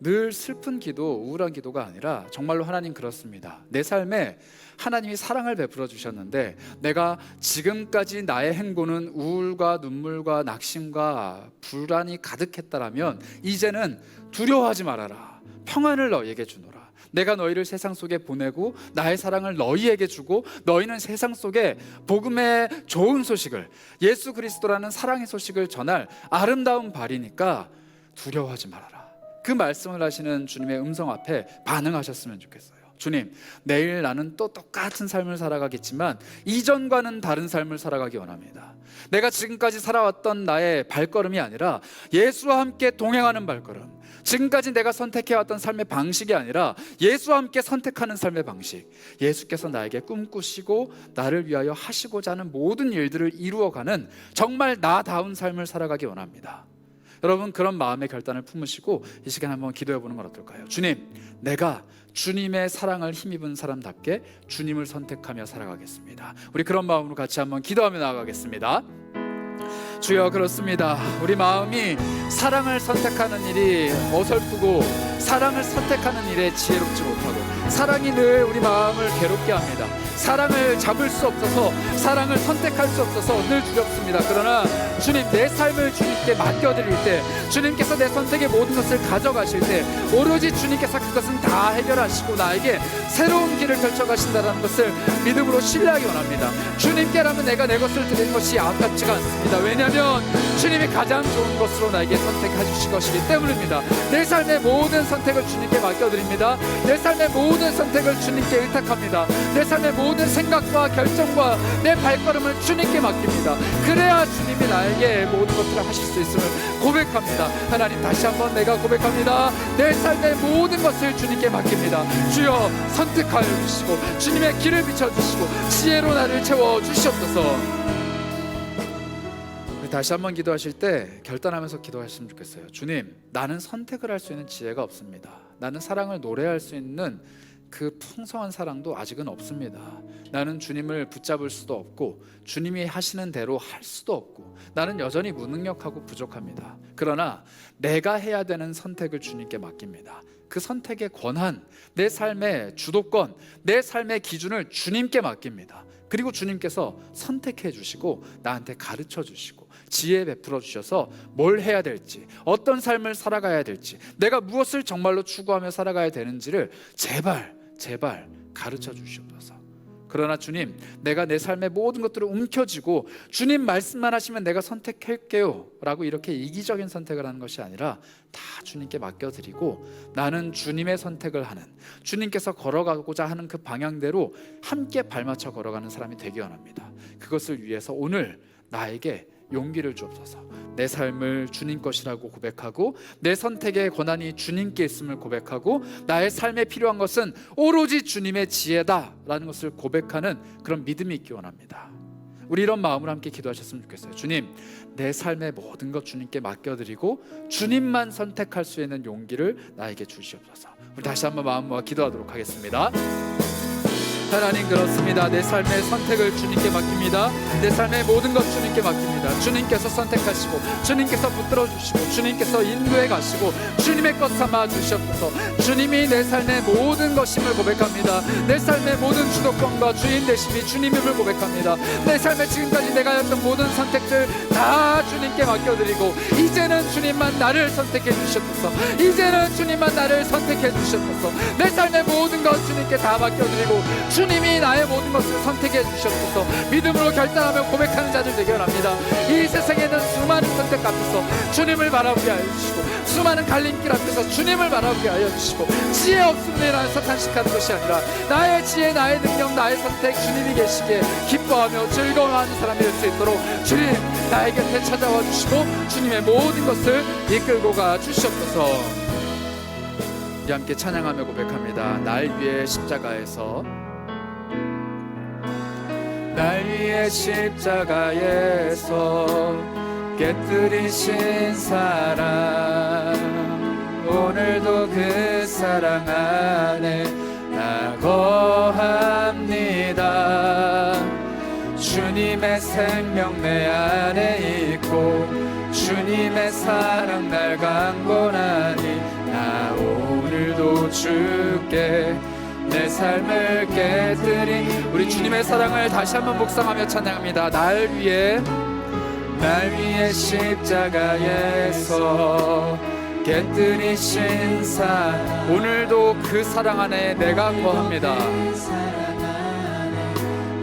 늘 슬픈 기도, 우울한 기도가 아니라 정말로 하나님 그렇습니다. 내 삶에 하나님이 사랑을 베풀어 주셨는데 내가 지금까지 나의 행보는 우울과 눈물과 낙심과 불안이 가득했다라면 이제는 두려워하지 말아라. 평안을 너희에게 주노라. 내가 너희를 세상 속에 보내고 나의 사랑을 너희에게 주고 너희는 세상 속에 복음의 좋은 소식을, 예수 그리스도라는 사랑의 소식을 전할 아름다운 발이니까 두려워하지 말아라. 그 말씀을 하시는 주님의 음성 앞에 반응하셨으면 좋겠어요. 주님, 내일 나는 또 똑같은 삶을 살아가겠지만 이전과는 다른 삶을 살아가기 원합니다. 내가 지금까지 살아왔던 나의 발걸음이 아니라 예수와 함께 동행하는 발걸음, 지금까지 내가 선택해왔던 삶의 방식이 아니라 예수와 함께 선택하는 삶의 방식, 예수께서 나에게 꿈꾸시고 나를 위하여 하시고자 하는 모든 일들을 이루어가는 정말 나다운 삶을 살아가기 원합니다. 여러분, 그런 마음의 결단을 품으시고 이 시간 한번 기도해보는 건 어떨까요? 주님, 내가 주님의 사랑을 힘입은 사람답게 주님을 선택하며 살아가겠습니다. 우리 그런 마음으로 같이 한번 기도하며 나아가겠습니다. 주여, 그렇습니다. 우리 마음이 사랑을 선택하는 일이 어설프고 사랑을 선택하는 일에 지혜롭지 못하고 사랑이 늘 우리 마음을 괴롭게 합니다. 사랑을 잡을 수 없어서, 사랑을 선택할 수 없어서 늘 두렵습니다. 그러나 주님, 내 삶을 주님께 맡겨드릴 때, 주님께서 내 선택의 모든 것을 가져가실 때 오로지 주님께서 그것은 다 해결하시고 나에게 새로운 길을 펼쳐가신다는 것을 믿음으로 신뢰하기 원합니다. 주님께라면 내가 내 것을 드리는 것이 아깝지가 않습니다. 믿습니다. 왜냐하면 주님이 가장 좋은 것으로 나에게 선택해 주실 것이기 때문입니다. 내 삶의 모든 선택을 주님께 맡겨드립니다. 내 삶의 모든 선택을 주님께 의탁합니다. 내 삶의 모든 생각과 결정과 내 발걸음을 주님께 맡깁니다. 그래야 주님이 나에게 모든 것들을 하실 수 있음을 고백합니다. 하나님, 다시 한번 내가 고백합니다. 내 삶의 모든 것을 주님께 맡깁니다. 주여, 선택하여 주시고 주님의 길을 비춰주시고 지혜로 나를 채워주시옵소서. 다시 한번 기도하실 때 결단하면서 기도하셨으면 좋겠어요. 주님, 나는 선택을 할 수 있는 지혜가 없습니다. 나는 사랑을 노래할 수 있는 그 풍성한 사랑도 아직은 없습니다. 나는 주님을 붙잡을 수도 없고 주님이 하시는 대로 할 수도 없고 나는 여전히 무능력하고 부족합니다. 그러나 내가 해야 되는 선택을 주님께 맡깁니다. 그 선택의 권한, 내 삶의 주도권, 내 삶의 기준을 주님께 맡깁니다. 그리고 주님께서 선택해 주시고 나한테 가르쳐 주시고 지혜 베풀어 주셔서 뭘 해야 될지, 어떤 삶을 살아가야 될지, 내가 무엇을 정말로 추구하며 살아가야 되는지를 제발 가르쳐 주시옵소서. 그러나 주님, 내가 내 삶의 모든 것들을 움켜쥐고 주님 말씀만 하시면 내가 선택할게요 라고 이렇게 이기적인 선택을 하는 것이 아니라 다 주님께 맡겨드리고 나는 주님의 선택을 하는, 주님께서 걸어가고자 하는 그 방향대로 함께 발맞춰 걸어가는 사람이 되기 원합니다. 그것을 위해서 오늘 나에게 용기를 주옵소서. 내 삶을 주님 것이라고 고백하고 내 선택의 권한이 주님께 있음을 고백하고 나의 삶에 필요한 것은 오로지 주님의 지혜다라는 것을 고백하는 그런 믿음이 있기 원합니다. 우리 이런 마음으로 함께 기도하셨으면 좋겠어요. 주님, 내 삶의 모든 것 주님께 맡겨드리고 주님만 선택할 수 있는 용기를 나에게 주시옵소서. 우리 다시 한번 마음 모아 기도하도록 하겠습니다. 하나님, 그렇습니다. 내 삶의 선택을 주님께 맡깁니다. 내 삶의 모든 것 주님께 맡깁니다. 주님께서 선택하시고 주님께서 붙들어 주시고 주님께서 인도해 가시고 주님의 것 삼아 주시옵소서. 주님이 내 삶의 모든 것임을 고백합니다. 내 삶의 모든 주도권과 주인 되심이 주님임을 고백합니다. 내 삶에 지금까지 내가 했던 모든 선택들 다 주님께 맡겨드리고 이제는 주님만 나를 선택해 주시옵소서. 이제는 주님만 나를 선택해 주시옵소서. 내 삶의 모든 것 주님께 다 맡겨드리고 주님이 나의 모든 것을 선택해 주시옵소서. 믿음으로 결단하며 고백하는 자들 되기 원합니다. 이 세상에 있는 수많은 선택 앞에서 주님을 바라보게 하여 주시고 수많은 갈림길 앞에서 주님을 바라보게 하여 주시고 지혜 없음이라는 사탄식하는 것이 아니라 나의 지혜, 나의 능력, 나의 선택 주님이 계시기에 기뻐하며 즐거워하는 사람이 될 수 있도록 주님 나의 곁에 찾아와 주시고 주님의 모든 것을 이끌고 가 주시옵소서. 우리 함께 찬양하며 고백합니다. 날 위해 십자가에서, 날 위해 십자가에서 깨뜨리신 사랑, 오늘도 그 사랑 안에 나 거합니다. 주님의 생명 내 안에 있고 주님의 사랑 날 강권하니 나 오늘도 주께 내 삶을 깨뜨린 우리 주님의 사랑을 다시 한번 묵상하며 찬양합니다. 날 위해 십자가에서 깨뜨리신 사랑, 오늘도 그 사랑 안에 내가 거합니다.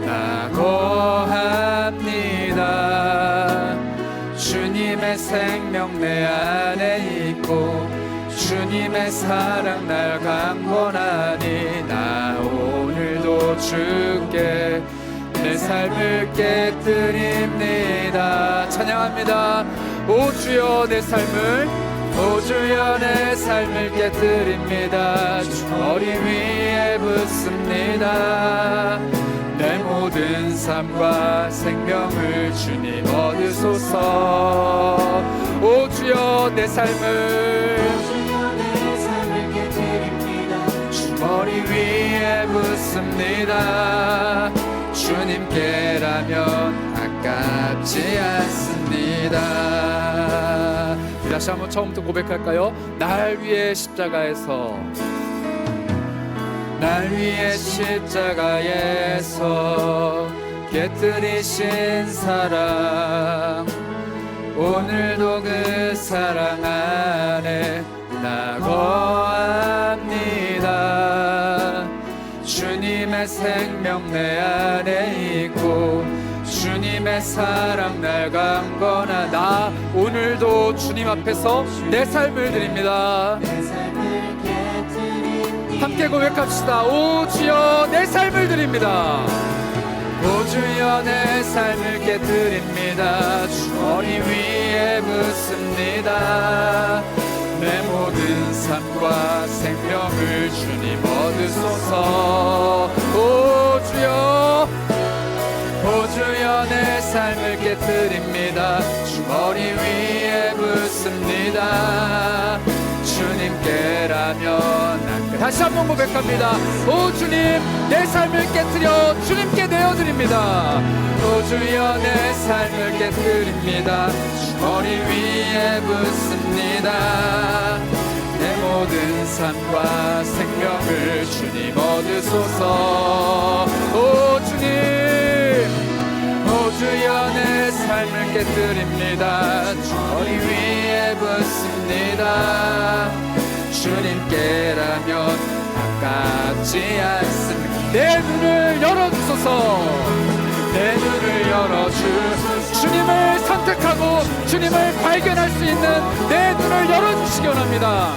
나 거합니다. 주님의 생명 내 안에 있고 주님의 사랑 날 강권하니 나 오늘도 주께 내 삶을 깨뜨립니다. 찬양합니다. 오 주여 내 삶을, 오 주여 내 삶을 깨뜨립니다. 머리 위에 붓습니다. 내 모든 삶과 생명을 주님 얻으소서. 오 주여 내 삶을, 주 머리 위에 붓습니다. 주님께라면 아깝지 않습니다. 다시 한번 처음부터 고백할까요? 날 위해 십자가에서, 날 위해 십자가에서 깨뜨리신 사랑, 오늘도 그 사랑 안에 나 거합니다. 주님의 생명 내 안에 있고 주님의 주님의 사랑 날 강건하. 나 오늘도 주님 앞에서 내 삶을 드립니다. 함께 고백합시다. 오 주여 내 삶을 드립니다. 오 주여 내 삶을 깨뜨립니다. 주 머리 위에 묻습니다. 내 모든 삶과 생명을 주님 얻으소서. 오 주여 내 삶을 깨뜨립니다. 주 머리 위에 묻습니다. 주님께라면 다시 한번 고백합니다. 오 주님 내 삶을 깨뜨려 주님께 내어드립니다. 오 주여 내 삶을 깨뜨립니다. 주 머리 위에 붓습니다. 내 모든 삶과 생명을 주님 얻으소서. 오 주님 오 주여 내 삶을 깨뜨립니다. 주 머리 위에 붓습니다. 주님께라면 아깝지 않습니다. 내 눈을 열어주소서. 내 눈을 열어주 주님을 선택하고 주님을 발견할 수 있는 내 눈을 열어주시기 원합니다.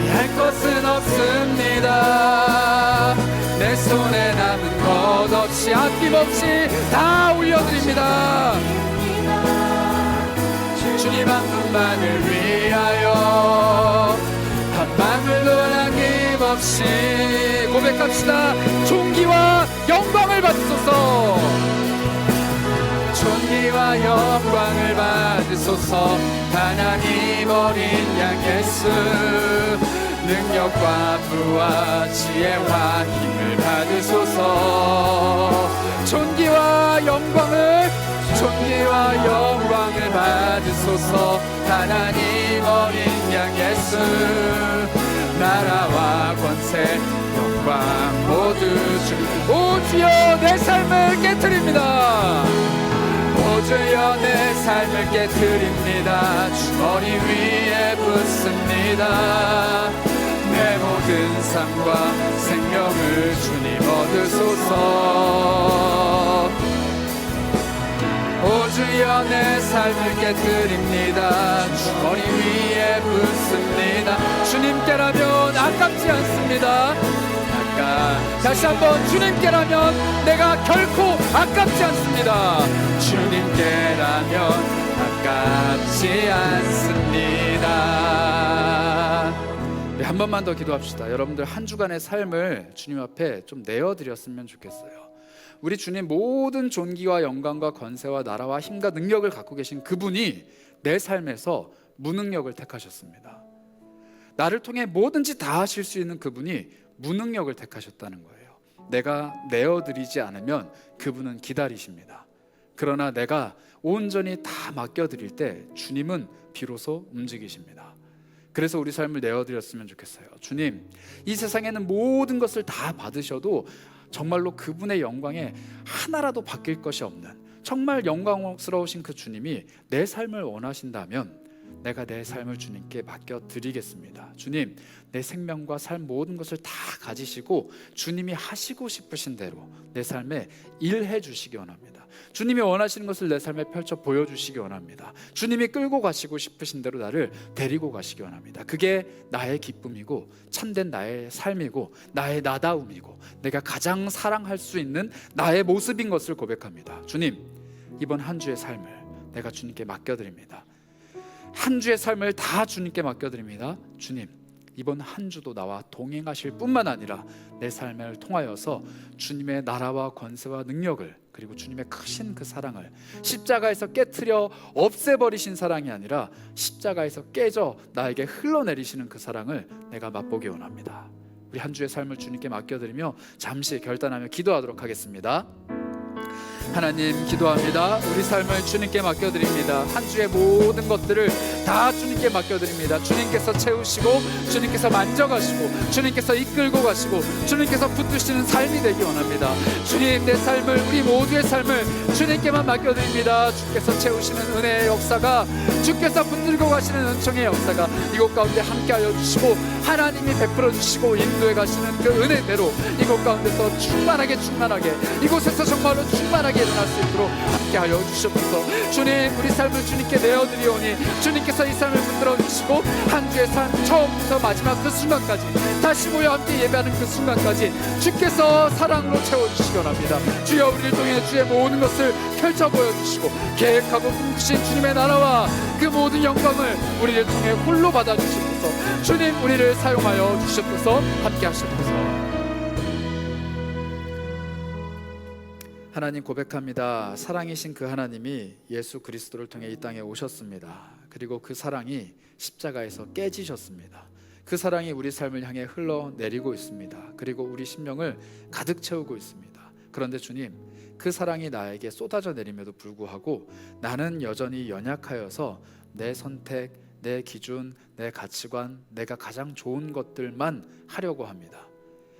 피할 것은 없습니다. 내 손에 남은 것 없이 아낌없이 다 올려드립니다. 주님 한 분만을 위하여 한 방울도 남김없이 고백합시다. 존귀와 영광을 받으소서. 존귀와 영광을 받으소서. 하나님 어린 양 예수 능력과 부와 지혜와 힘을 받으소서. 존귀와 영광을 받으소서. 하나님 어린 양 예수 나라와 권세 영광 모두 주. 오 주여 내 삶을 깨뜨립니다. 오 주여 내 삶을 깨뜨립니다. 주 머리 위에 붓습니다. 내 모든 삶과 생명을 주님 얻으소서. 오 주여 내 삶을 깨뜨립니다. 주 머리 위에 붓습니다. 주님께라면 아깝지 않습니다. 다시 한번 주님께라면 내가 결코 아깝지 않습니다. 주님께라면 아깝지 않습니다. 네, 한 번만 더 기도합시다. 여러분들 한 주간의 삶을 주님 앞에 좀 내어드렸으면 좋겠어요. 우리 주님 모든 존귀와 영광과 권세와 나라와 힘과 능력을 갖고 계신 그분이 내 삶에서 무능력을 택하셨습니다. 나를 통해 뭐든지 다 하실 수 있는 그분이 무능력을 택하셨다는 거예요. 내가 내어드리지 않으면 그분은 기다리십니다. 그러나 내가 온전히 다 맡겨드릴 때 주님은 비로소 움직이십니다. 그래서 우리 삶을 내어드렸으면 좋겠어요. 주님, 이 세상에는 모든 것을 다 받으셔도 정말로 그분의 영광에 하나라도 바뀔 것이 없는 정말 영광스러우신 그 주님이 내 삶을 원하신다면 내가 내 삶을 주님께 맡겨드리겠습니다. 주님, 내 생명과 삶 모든 것을 다 가지시고 주님이 하시고 싶으신 대로 내 삶에 일해 주시기 원합니다. 주님이 원하시는 것을 내 삶에 펼쳐 보여주시기 원합니다. 주님이 끌고 가시고 싶으신 대로 나를 데리고 가시기 원합니다. 그게 나의 기쁨이고 참된 나의 삶이고 나의 나다움이고 내가 가장 사랑할 수 있는 나의 모습인 것을 고백합니다. 주님, 이번 한 주의 삶을 내가 주님께 맡겨드립니다. 한 주의 삶을 다 주님께 맡겨드립니다. 주님, 이번 한 주도 나와 동행하실 뿐만 아니라 내 삶을 통하여서 주님의 나라와 권세와 능력을, 그리고 주님의 크신 그 사랑을, 십자가에서 깨트려 없애버리신 사랑이 아니라 십자가에서 깨져 나에게 흘러내리시는 그 사랑을 내가 맛보기 원합니다. 우리 한 주의 삶을 주님께 맡겨드리며 잠시 결단하며 기도하도록 하겠습니다. 하나님 기도합니다. 우리 삶을 주님께 맡겨드립니다. 한 주의 모든 것들을 다 주님께 맡겨드립니다. 주님께서 채우시고 주님께서 만져가시고 주님께서 이끌고 가시고 주님께서 붙드시는 삶이 되기 원합니다. 주님, 내 삶을, 우리 모두의 삶을 주님께만 맡겨드립니다. 주께서 채우시는 은혜의 역사가, 주께서 붙들고 가시는 은총의 역사가 이곳 가운데 함께하여 주시고 하나님이 베풀어 주시고 인도해 가시는 그 은혜대로 이곳 가운데서 충만하게 이곳에서 정말로 충만하게 일어날 수 있도록 함께하여 주시옵소서. 주님, 우리 삶을 주님께 내어드리오니 주님께서 이 삶을 붙들어 주시고 한 주의 삶 처음부터 마지막 그 순간까지, 다시 모여 함께 예배하는 그 순간까지 주께서 사랑으로 채워주시기 원합니다. 주여, 우리를 통해 주의 모든 것을 펼쳐 보여주시고 계획하고 꿈꾸신 주님의 나라와 그 모든 영광을 우리를 통해 홀로 받아주시옵소서. 주님, 우리를 사용하여 주시옵소서. 함께 하시옵소서. 하나님, 고백합니다. 사랑이신 그 하나님이 예수 그리스도를 통해 이 땅에 오셨습니다. 그리고 그 사랑이 십자가에서 깨지셨습니다. 그 사랑이 우리 삶을 향해 흘러내리고 있습니다. 그리고 우리 심령을 가득 채우고 있습니다. 그런데 주님, 그 사랑이 나에게 쏟아져 내림에도 불구하고 나는 여전히 연약하여서 내 선택, 내 기준, 내 가치관, 내가 가장 좋은 것들만 하려고 합니다.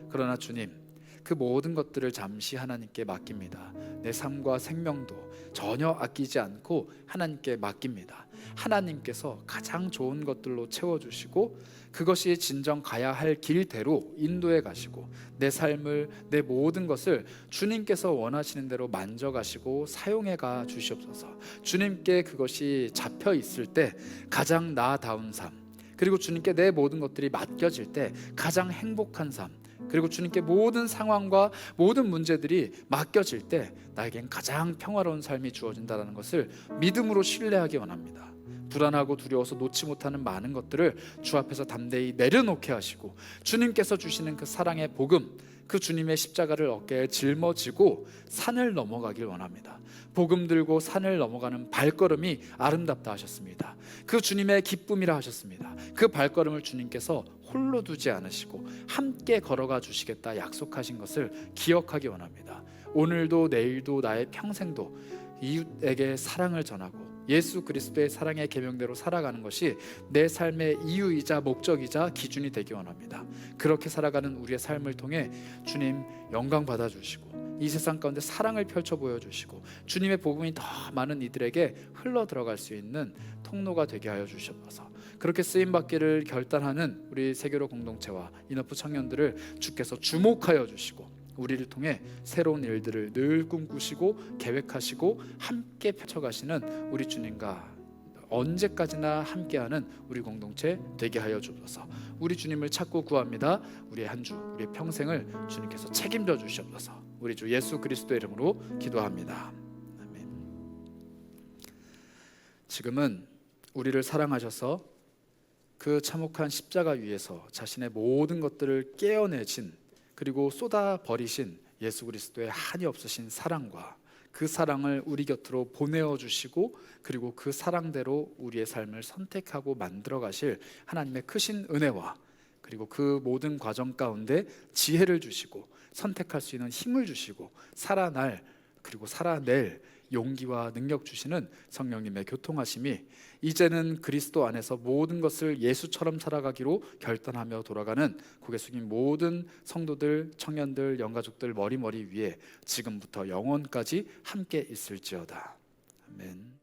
그러나 주님, 그 모든 것들을 잠시 하나님께 맡깁니다. 내 삶과 생명도 전혀 아끼지 않고 하나님께 맡깁니다. 하나님께서 가장 좋은 것들로 채워주시고 그것이 진정 가야 할 길대로 인도해 가시고 내 삶을, 내 모든 것을 주님께서 원하시는 대로 만져가시고 사용해 가 주시옵소서. 주님께 그것이 잡혀 있을 때 가장 나아다운 삶, 그리고 주님께 내 모든 것들이 맡겨질 때 가장 행복한 삶, 그리고 주님께 모든 상황과 모든 문제들이 맡겨질 때 나에겐 가장 평화로운 삶이 주어진다는 것을 믿음으로 신뢰하기 원합니다. 불안하고 두려워서 놓지 못하는 많은 것들을 주 앞에서 담대히 내려놓게 하시고 주님께서 주시는 그 사랑의 복음, 그 주님의 십자가를 어깨에 짊어지고 산을 넘어가길 원합니다. 복음 들고 산을 넘어가는 발걸음이 아름답다 하셨습니다. 그 주님의 기쁨이라 하셨습니다. 그 발걸음을 주님께서 홀로 두지 않으시고 함께 걸어가 주시겠다 약속하신 것을 기억하기 원합니다. 오늘도 내일도 나의 평생도 이웃에게 사랑을 전하고 예수 그리스도의 사랑의 계명대로 살아가는 것이 내 삶의 이유이자 목적이자 기준이 되기 원합니다. 그렇게 살아가는 우리의 삶을 통해 주님 영광 받아주시고 이 세상 가운데 사랑을 펼쳐 보여주시고 주님의 복음이 더 많은 이들에게 흘러 들어갈 수 있는 통로가 되게 하여 주시옵소서. 그렇게 쓰임받기를 결단하는 우리 세계로 공동체와 인어프 청년들을 주께서 주목하여 주시고 우리를 통해 새로운 일들을 늘 꿈꾸시고 계획하시고 함께 펼쳐가시는 우리 주님과 언제까지나 함께하는 우리 공동체 되게 하여 주옵소서. 우리 주님을 찾고 구합니다. 우리의 한 주, 우리의 평생을 주님께서 책임져 주시옵소서. 우리 주 예수 그리스도의 이름으로 기도합니다. 아멘. 지금은 우리를 사랑하셔서 그 참혹한 십자가 위에서 자신의 모든 것들을 깨어내신 그리고 쏟아버리신 예수 그리스도의 한이 없으신 사랑과 그 사랑을 우리 곁으로 보내어 주시고 그리고 그 사랑대로 우리의 삶을 선택하고 만들어 가실 하나님의 크신 은혜와 그리고 그 모든 과정 가운데 지혜를 주시고 선택할 수 있는 힘을 주시고 살아날 그리고 살아낼 용기와 능력 주시는 성령님의 교통하심이 이제는 그리스도 안에서 모든 것을 예수처럼 살아가기로 결단하며 돌아가는 고개 숙인 모든 성도들, 청년들, 영가족들 머리 위에 지금부터 영원까지 함께 있을지어다. 아멘.